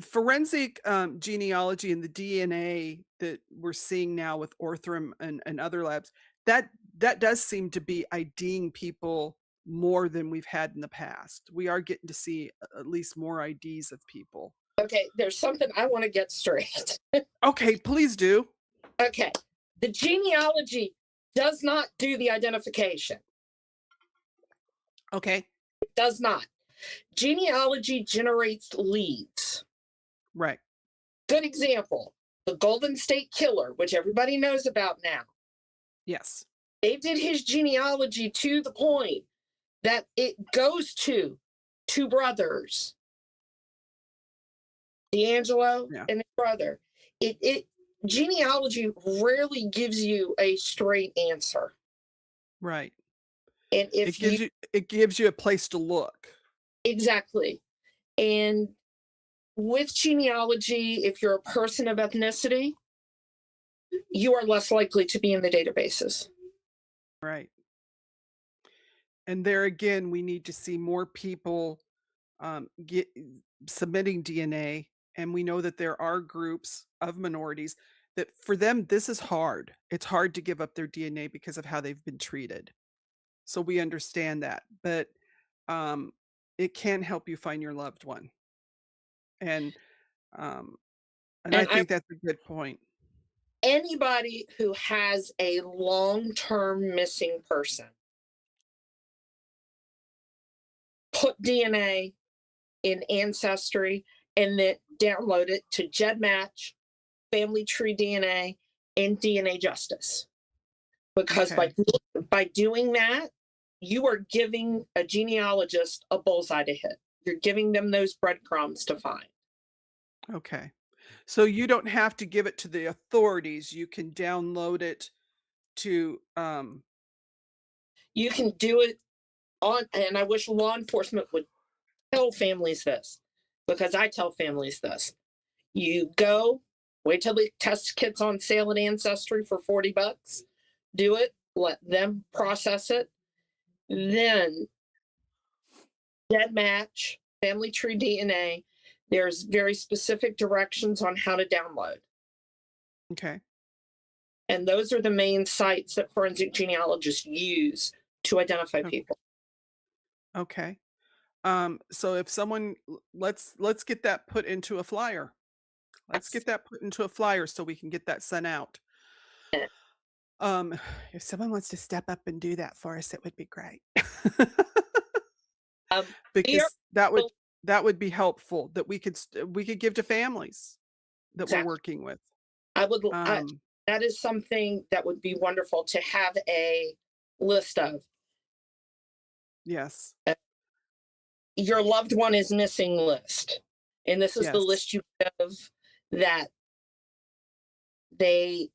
forensic genealogy and the DNA that we're seeing now with Othram and other labs, that does seem to be IDing people more than we've had in the past. We are getting to see at least more IDs of people. Okay, there's something I want to get straight. Okay, please do. Okay, the genealogy does not do the identification. Okay. It does not. Genealogy generates leads. Right. Good example, the Golden State Killer, which everybody knows about now. Yes. They did his genealogy to the point that it goes to two brothers, D'Angelo and his brother. Genealogy rarely gives you a straight answer. Right. And if it gives you a place to look. Exactly. And with genealogy, if you're a person of ethnicity, you are less likely to be in the databases. Right. And there again, we need to see more people get submitting DNA. And we know that there are groups of minorities that for them, this is hard. It's hard to give up their DNA because of how they've been treated. So we understand that. But um, it can help you find your loved one. And um, and I And think that's a good point. anybody who has a long-term missing person, put DNA in Ancestry and then download it to GEDmatch, Family Tree DNA, and DNA Justice. Because Okay. by doing that, you are giving a genealogist a bullseye to hit. You're giving them those breadcrumbs to find. Okay. So you don't have to give it to the authorities. You can download it to You can do it on, and I wish law enforcement would tell families this, because I tell families this. You go, wait till the test kit's on sale at Ancestry for $40. Do it, let them process it. Then GEDmatch, Family Tree DNA, there's very specific directions on how to download. okay. And those are the main sites that forensic genealogists use to identify Okay. people. Okay. So if someone let's get that put into a flyer. Let's get that put into a flyer so we can get that sent out. Um, if someone wants to step up and do that for us, it would be great. We are Because that would be helpful that we could give to families that we're Exactly. working with. That is something that would be wonderful to have a list of. Yes. Your loved one is missing list. And this is the Yes. list you give that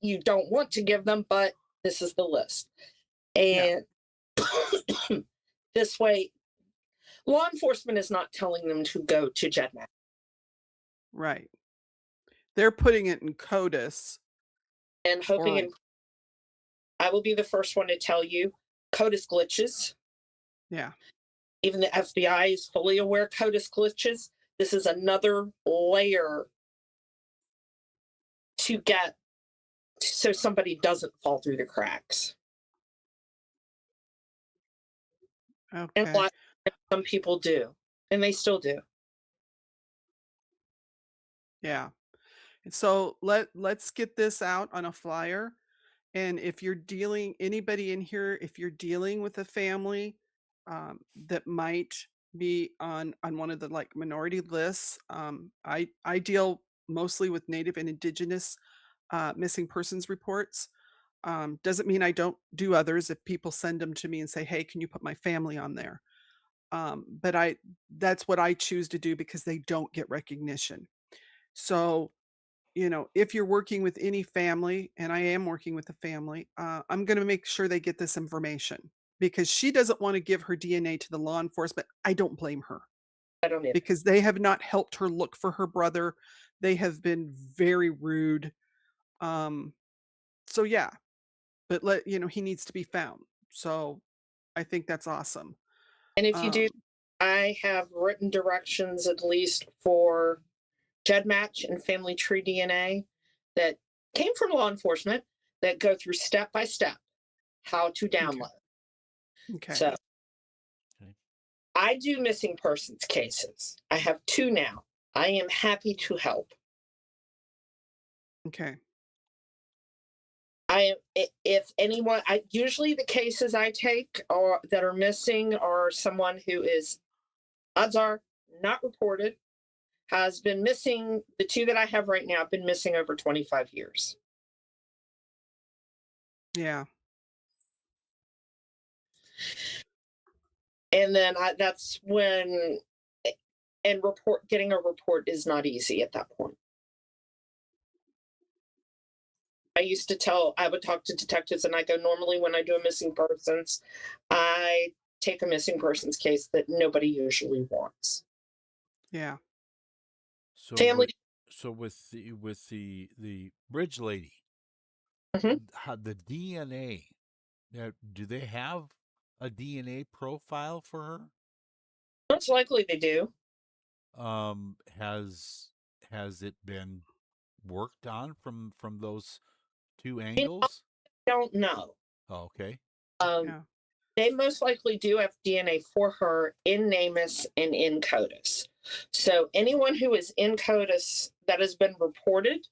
you don't want to give them, but this is the list. And this way, law enforcement is not telling them to go to GEDmatch. Right. They're putting it in CODIS. And hoping, Right. I will be the first one to tell you, CODIS glitches. Yeah. Even the FBI is fully aware CODIS glitches. This is another layer to get so somebody doesn't fall through the cracks. And Okay. some people do, and they still do. Yeah. And so let's get this out on a flyer. And if you're anybody in here, if you're dealing with a family that might be on one of the like minority lists, I deal mostly with Native and Indigenous missing persons reports. Doesn't mean I don't do others if people send them to me and say, "Hey, can you put my family on there?" But that's what I choose to do because they don't get recognition. So if you're working with any family, and I am working with a family, I'm going to make sure they get this information because she doesn't want to give her DNA to the law enforcement. I don't blame her I don't either. because they have not helped her look for her brother. They have been very rude. So yeah, but he needs to be found. So I think that's awesome. And if you do, I have written directions at least for GEDmatch and Family Tree DNA that came from law enforcement that go through step by step how to download. Okay. So I do missing persons cases. I have 2 now. I am happy to help. Okay. If anyone, usually the cases I take that are missing are someone who is, odds are, not reported, has been missing. The 2 that I have right now have been missing over 25 years. Yeah. And then that's when, and getting a report is not easy at that point. I would talk to detectives and I go, normally when I do a missing persons, I take a missing persons case that nobody usually wants. Yeah. So Family. with the bridge lady, the DNA. Do they have a DNA profile for her? Most likely they do. Has it been worked on from those two I angles? don't know. Oh, okay. Yeah. They most likely do have DNA for her in Nameless and in CODIS. So anyone who is in CODIS that has been reported,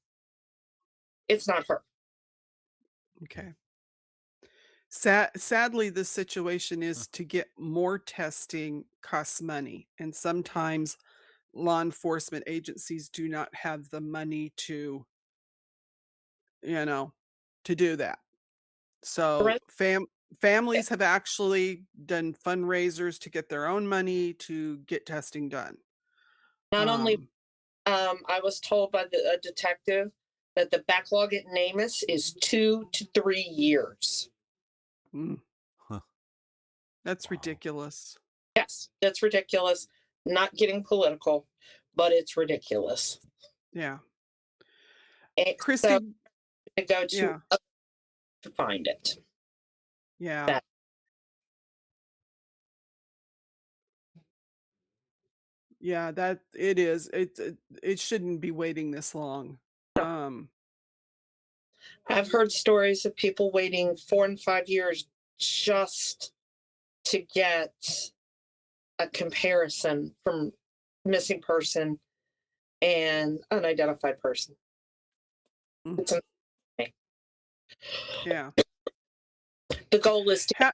it's not her. Okay. Sadly, the situation is to get more testing costs money, and sometimes law enforcement agencies do not have the money to, you know, to do that. So families have actually done fundraisers to get their own money to get testing done. Not only, Um, I was told by a detective that the backlog at Nameless is 2 to 3 years. mm, Huh. that's Wow. ridiculous. Yes, that's ridiculous. Not getting political, but it's ridiculous. Yeah. And Christy, so to go yeah, to find it. yeah. That- Yeah, that it is. It shouldn't be waiting this long. Um, I've heard stories of people waiting 4 and 5 years just to get a comparison from missing person and unidentified person. Mm. It's amazing. yeah. The goal is to Ha-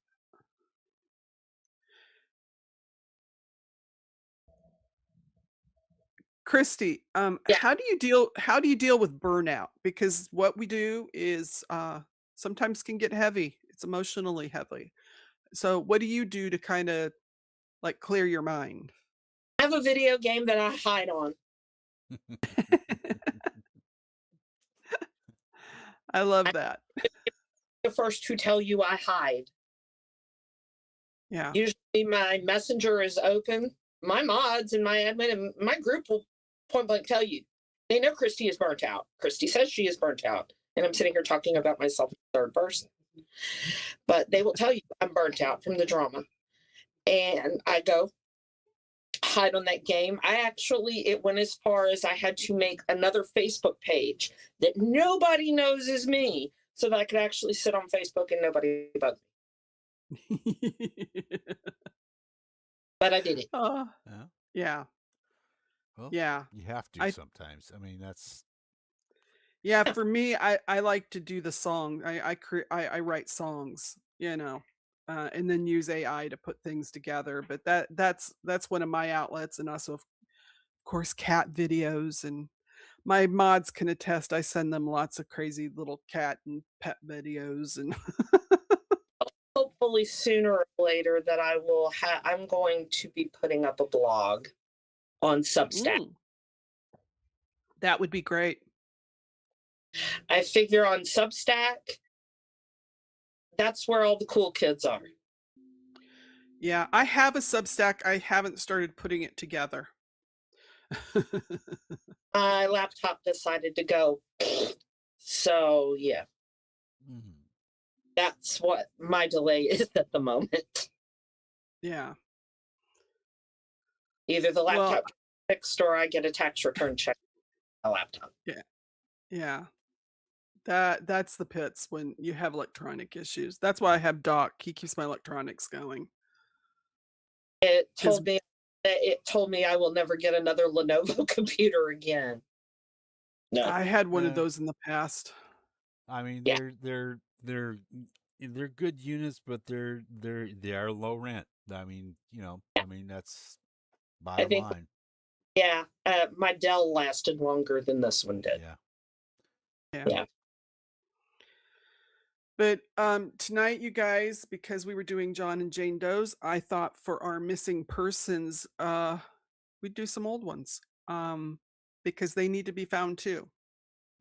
Christy, Yeah. how do you deal with burnout? Because what we do is sometimes can get heavy. It's emotionally heavy. So what do you do to kind of like clear your mind? have a video game that I hide on. I love that. The first to tell you I hide. Yeah. Usually my messenger is open. My mods and my admin and my group will point blank tell you. They know Christy is burnt out. Christy says she is burnt out. And I'm sitting here talking about myself in third person. But they will tell you I'm burnt out from the drama. And I go hide on that game. It went as far as I had to make another Facebook page that nobody knows is me so that I could actually sit on Facebook and nobody bugged me. But I did it. Uh, Yeah. yeah. Well, Yeah. you have to I sometimes. I mean, that's Yeah, for me, I like to do the song. I write songs, and then use AI to put things together. But that's one of my outlets, and also, of course, cat videos. And my mods can attest. I send them lots of crazy little cat and pet videos, and Hopefully sooner or later that I'm going to be putting up a blog on Substack. Mm, that would be great. I figure on Substack, that's where all the cool kids are. Yeah, I have a Substack. I haven't started putting it together. My laptop decided to go. So yeah, mhm. that's what my delay is at the moment. Yeah. Either the Well, laptop gets fixed or I get a tax return check on my laptop. yeah. That's the pits when you have electronic issues. That's why I have Doc. He keeps my electronics going. It 'Cause told me I will never get another Lenovo computer again. No. I had one of Uh, those in the past. I mean, Yeah. they're good units, but they are low rent. I mean, I mean that's I bottom think line. yeah, my Dell lasted longer than this one did. Yeah. Yeah. But tonight, you guys, because we were doing John and Jane Doe's, I thought for our missing persons, we'd do some old ones. Because they need to be found too.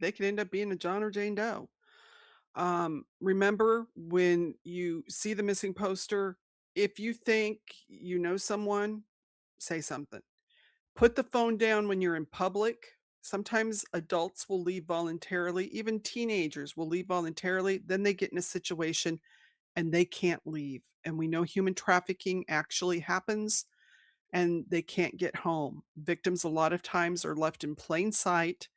They could end up being a John or Jane Doe. Remember when you see the missing poster, if you think you know someone, say something. Put the phone down when you're in public. Sometimes adults will leave voluntarily, even teenagers will leave voluntarily, then they get in a situation and they can't leave. And we know human trafficking actually happens and they can't get home. Victims a lot of times are left in plain sight,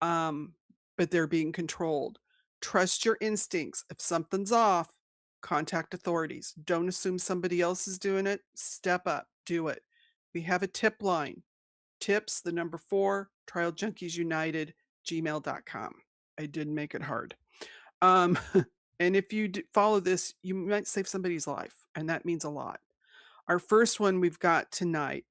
um, but they're being controlled. Trust your instincts. If something's off, contact authorities. Don't assume somebody else is doing it. Step up, do it. We have a tip line. Tips, the number 4, Trial Junkies United, gmail.com. I did make it hard. Um, and if you follow this, you might save somebody's life, and that means a lot. Our first one we've got tonight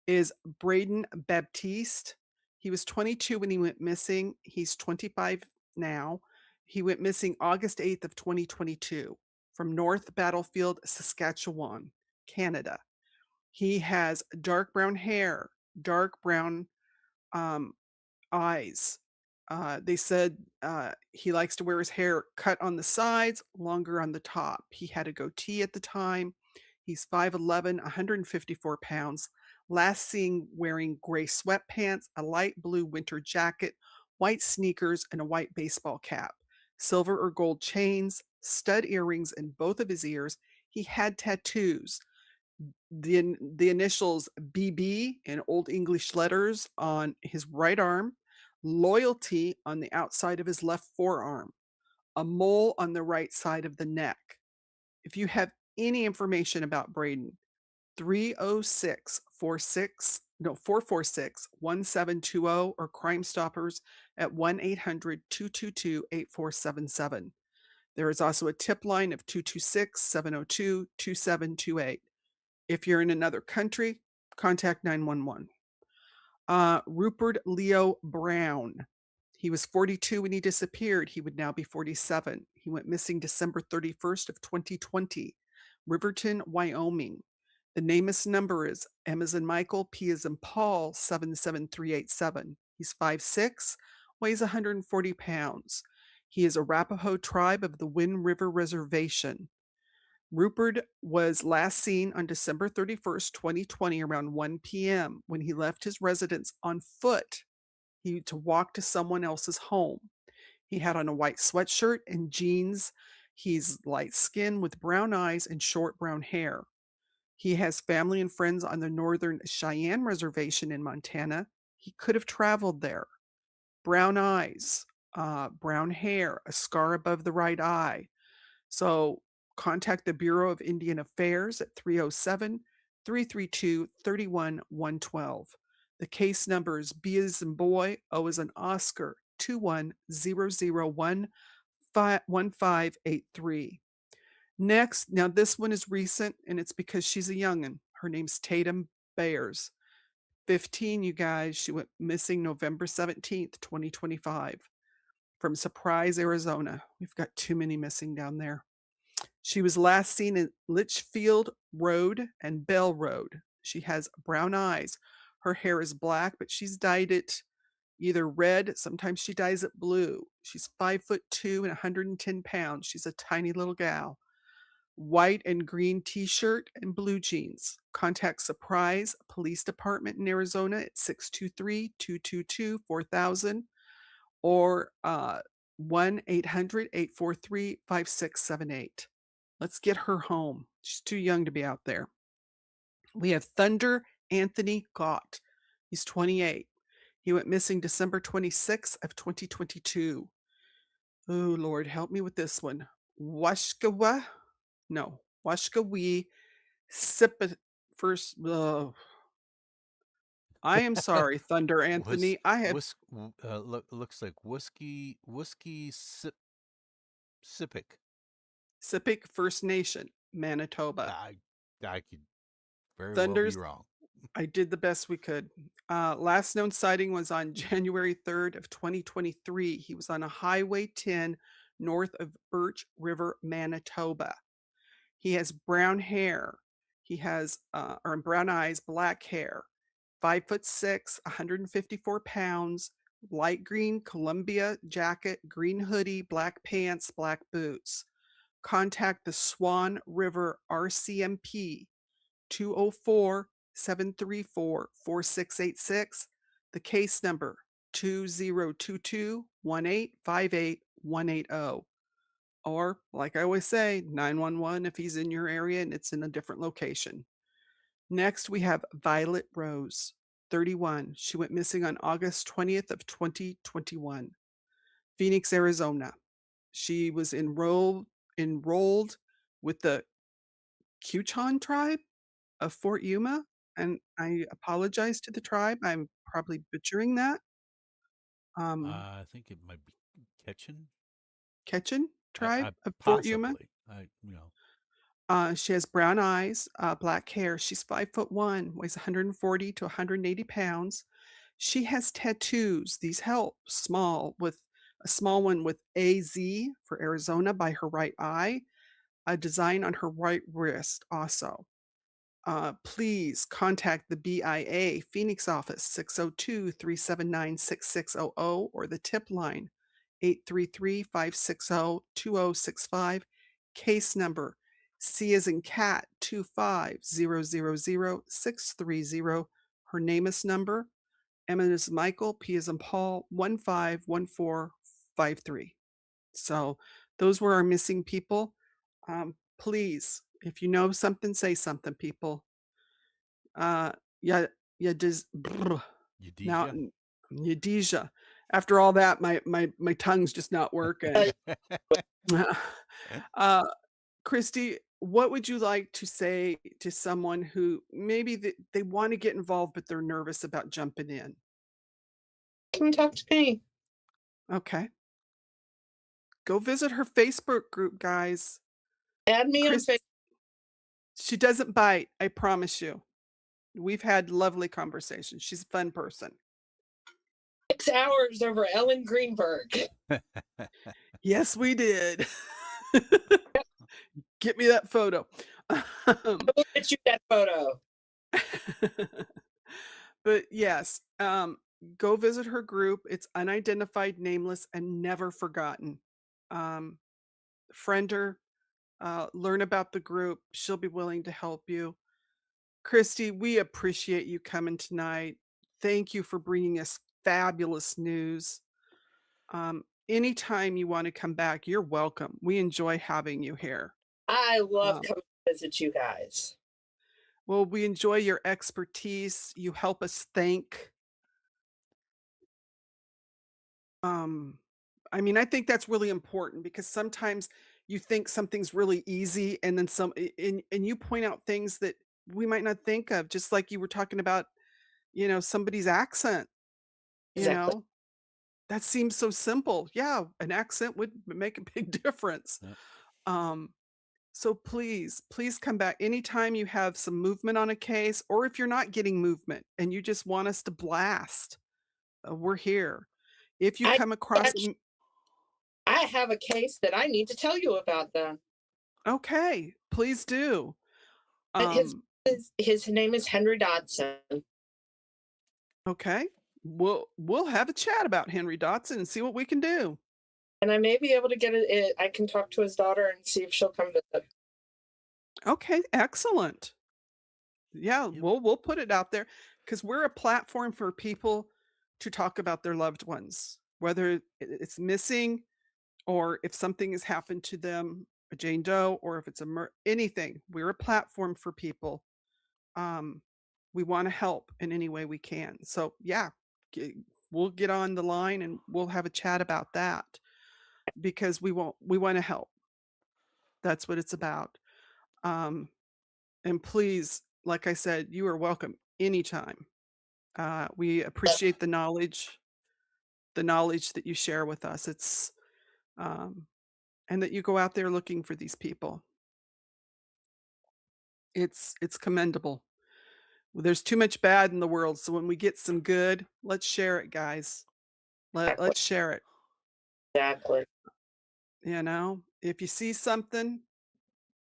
is Braden Baptiste. He was 22 when he went missing. He's 25 now. He went missing August 8th of 2022 from North Battlefield, Saskatchewan, Canada. He has dark brown hair, dark brown eyes. They said he likes to wear his hair cut on the sides, longer on the top. He had a goatee at the time. He's 5'11", 154 pounds. Last seen wearing gray sweatpants, a light blue winter jacket, white sneakers, and a white baseball cap. Silver or gold chains, stud earrings in both of his ears. He had tattoos. The initials BB in Old English letters on his right arm, loyalty on the outside of his left forearm, a mole on the right side of the neck. If you have any information about Braden, 446-1720 or Crime Stoppers at 1-800-222-8477. There is also a tip line of 226-702-2728. If you're in another country, contact 911. Rupert Leo Brown. He was 42 when he disappeared. He would now be 47. He went missing December 31st of 2020, Riverton, Wyoming. The Nameless number is M as in Michael, P as in Paul, 77387. He's 5'6", weighs 140 pounds. He is a Arapaho tribe of the Wind River Reservation. Rupert was last seen on December 31st, 2020, around 1 p.m. when he left his residence on foot to walk to someone else's home. He had on a white sweatshirt and jeans. He's light skinned with brown eyes and short brown hair. He has family and friends on the Northern Cheyenne Reservation in Montana. He could have traveled there. Brown eyes, brown hair, a scar above the right eye. So contact the Bureau of Indian Affairs at 307-332-31112. The case number is B as in boy, O as in Oscar, 21001-1583. Next, now this one is recent, and it's because she's a youngin'. Her name's Tatum Bayers. 15, you guys. She went missing November 17th, 2025. From Surprise, Arizona. We've got too many missing down there. She was last seen in Litchfield Road and Bell Road. She has brown eyes. Her hair is black, but she's dyed it either red. Sometimes she dyes it blue. She's 5'2" and 110 pounds. She's a tiny little gal. White and green t-shirt and blue jeans. Contact Surprise Police Department in Arizona at 623-222-4000 or 1-800-843-5678. Let's get her home. She's too young to be out there. We have Thunder Anthony Gott. He's 28. He went missing December 26th of 2022. Oh, Lord, help me with this one. Washkawi Sip first. I am sorry, Thunder Anthony. Looks like whiskey Sippic. Sippic First Nation, Manitoba. I could very Thunders, well be wrong. I did the best we could. Last known sighting was on January 3rd of 2023. He was on a Highway 10 north of Birch River, Manitoba. He has brown hair. He has brown eyes, black hair. 5'6", 154 pounds, light green Columbia jacket, green hoodie, black pants, black boots. Contact the Swan River RCMP 204-734-4686. The case number 2022-1858-180. Or, like I always say, 911 if he's in your area and it's in a different location. Next, we have Violet Rose, 31. She went missing on August 20th of 2021, Phoenix, Arizona. She was enrolled with the Kuchon tribe of Fort Yuma, and I apologize to the tribe. I'm probably butchering that. I think it might be Ketchin. Ketchin tribe I of Fort Yuma. possibly. She has brown eyes, black hair. She's 5'1", weighs 140 to 180 pounds. She has tattoos. These help small with a small one with AZ for Arizona by her right eye, a design on her right wrist also. Please contact the BIA Phoenix office 602-379-6600 or the tip line 833-560-2065. Case number C as in cat 250000630. Her name is number M as Michael, P as in Paul 151453. So those were our missing people. Please, if you know something, say something, people. Yeah, yeah, now Yadezia? Yadezia. After all that, my tongue's just not working. uh, Christy, what would you like to say to someone who maybe they want to get involved, but they're nervous about jumping in? Come talk to me. Okay. Go visit her Facebook group, guys. Add me on Chris, Facebook. she doesn't bite, I promise you. We've had lovely conversations. She's a fun person. 6 hours over Ellen Greenberg. Yes, we did. Get me that photo. I'll get you that photo. But yes, go visit her group. It's Unidentified, Nameless, and Never Forgotten. Friend her, learn about the group. She'll be willing to help you. Christy, we appreciate you coming tonight. Thank you for bringing us fabulous news. Anytime you want to come back, you're welcome. We enjoy having you here. I love Um, coming to visit you guys. well, we enjoy your expertise. You help us think. Um, I mean, I think that's really important because sometimes you think something's really easy and then and you point out things that we might not think of, just like you were talking about, somebody's accent, you Exactly. know. That seems so simple. Yeah, an accent would make a big difference. Yep. Um, so please come back anytime you have some movement on a case, or if you're not getting movement and you just want us to blast, we're here. If you I come across, actually, I have a case that I need to tell you about then. okay, please do. His Um, his name is Henry Dodson. okay, we'll have a chat about Henry Dotson and see what we can do. And I may be able to get it. I can talk to his daughter and see if she'll come visit. Okay, excellent. Yeah, Yep. we'll put it out there because we're a platform for people to talk about their loved ones, whether it's missing or if something has happened to them, a Jane Doe, or if it's anything. We're a platform for people. Um, we want to help in any way we can. So yeah, we'll get on the line and we'll have a chat about that because we want to help. That's what it's about. Um, and please, like I said, you are welcome anytime. We appreciate the knowledge that you share with us. Um, and that you go out there looking for these people. It's commendable. There's too much bad in the world, so when we get some good, let's share it, guys. Exactly. Let's share it. Exactly. If you see something,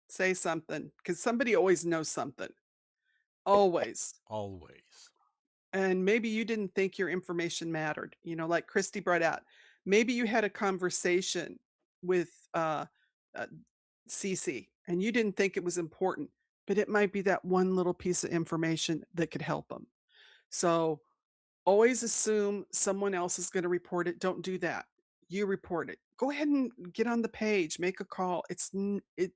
say something because somebody always knows something. Always. Always. And maybe you didn't think your information mattered, like Christy brought out. Maybe you had a conversation with uh, Cece and you didn't think it was important, but it might be that one little piece of information that could help them. So Always assume someone else is going to report it. Don't do that. You report it. Go ahead and get on the page, make a call. Even if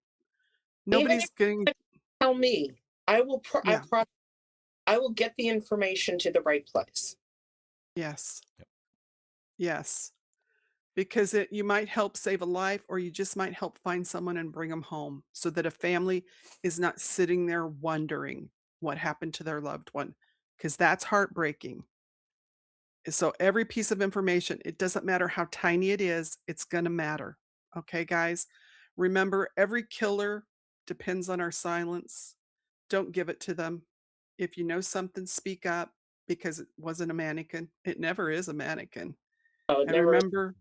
Nobody's going. you tell me, I will. Yeah. I will get the information to the right place. Yes. Yep. Yes. Because you might help save a life, or you just might help find someone and bring them home, so that a family is not sitting there wondering what happened to their loved one, because that's heartbreaking. So every piece of information, it doesn't matter how tiny it is, it's going to matter. Okay, guys? Remember, every killer depends on our silence. Don't give it to them. If you know something, speak up, because it wasn't a mannequin. It never is a mannequin. Oh, And remember,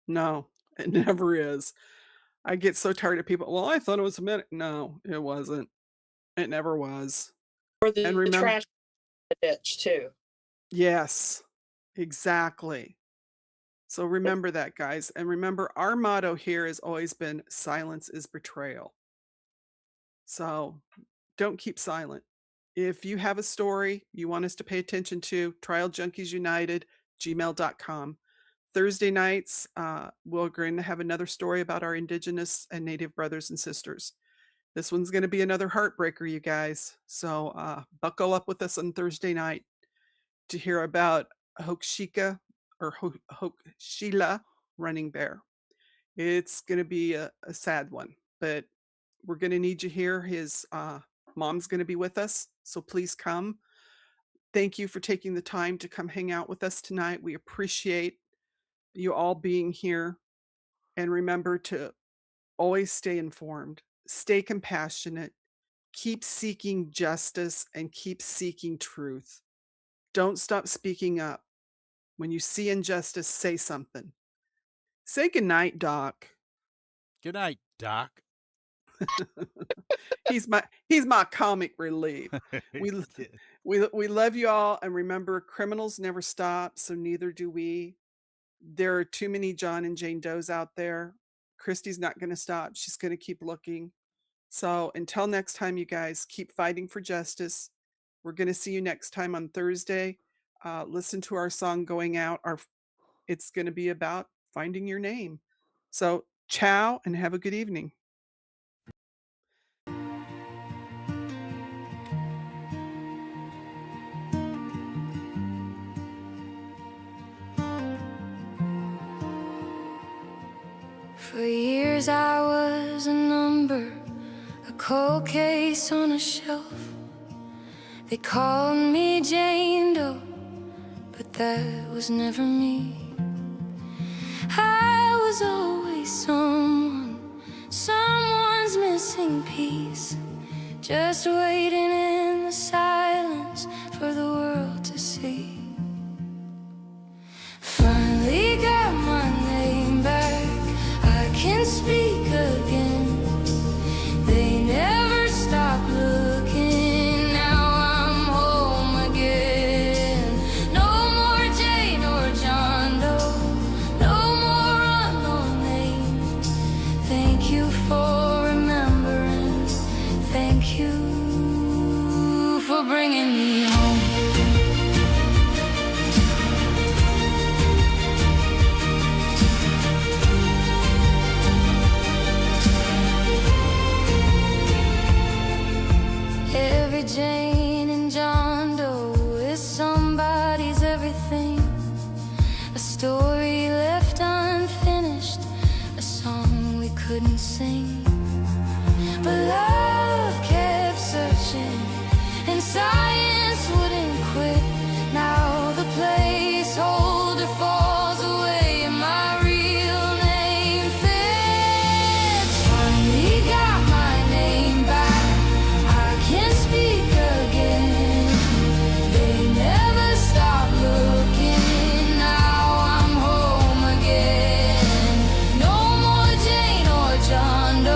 no, it never is. I get so tired of people. Well, I thought it was a mannequin. No, it wasn't. It never was. or And the remember, trash in the ditch too. yes, exactly. So remember that, guys. And remember, our motto here has always been silence is betrayal. So don't keep silent. If you have a story you want us to pay attention to, trialjunkiesunited@gmail.com. Thursday nights, we're going to have another story about our Indigenous and Native brothers and sisters. This one's going to be another heartbreaker, you guys. So buckle up with us on Thursday night to hear about Hokshika or Hokshila running bear. It's going to be a sad one, but we're going to need you here. His mom's going to be with us, so please come. Thank you for taking the time to come hang out with us tonight. We appreciate you all being here. And remember to always stay informed, stay compassionate, keep seeking justice, and keep seeking truth. Don't stop speaking up. When you see injustice, say something. Say goodnight, Doc. Good night, Doc. He's my comic relief. We love you all, and remember, criminals never stop, so neither do we. There are too many John and Jane Does out there. Christie's not going to stop. She's going to keep looking. So until next time, you guys, keep fighting for justice. We're going to see you next time on Thursday. Listen to our song going out. It's going to be about finding your name. So ciao and have a good evening. For years I was a number, a cold case on a shelf. They called me Jane Doe, but that was never me. I was always someone's missing piece, just waiting in the silence for the world to see. Finally got my name back, I can speak again. They never stopped looking, now I'm home again. No more Jane or John Doe, no more unknown names. Thank you for remembering, thank you for bringing me home. Every Jane and John Doe is somebody's everything. A story left unfinished, a song we couldn't sing. But love kept searching, and science wouldn't quit. Now the placeholder falls away, and my real name fits. Finally got my name back, I can speak again. They never stop looking, now I'm home again. No more Jane or John Doe,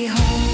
home.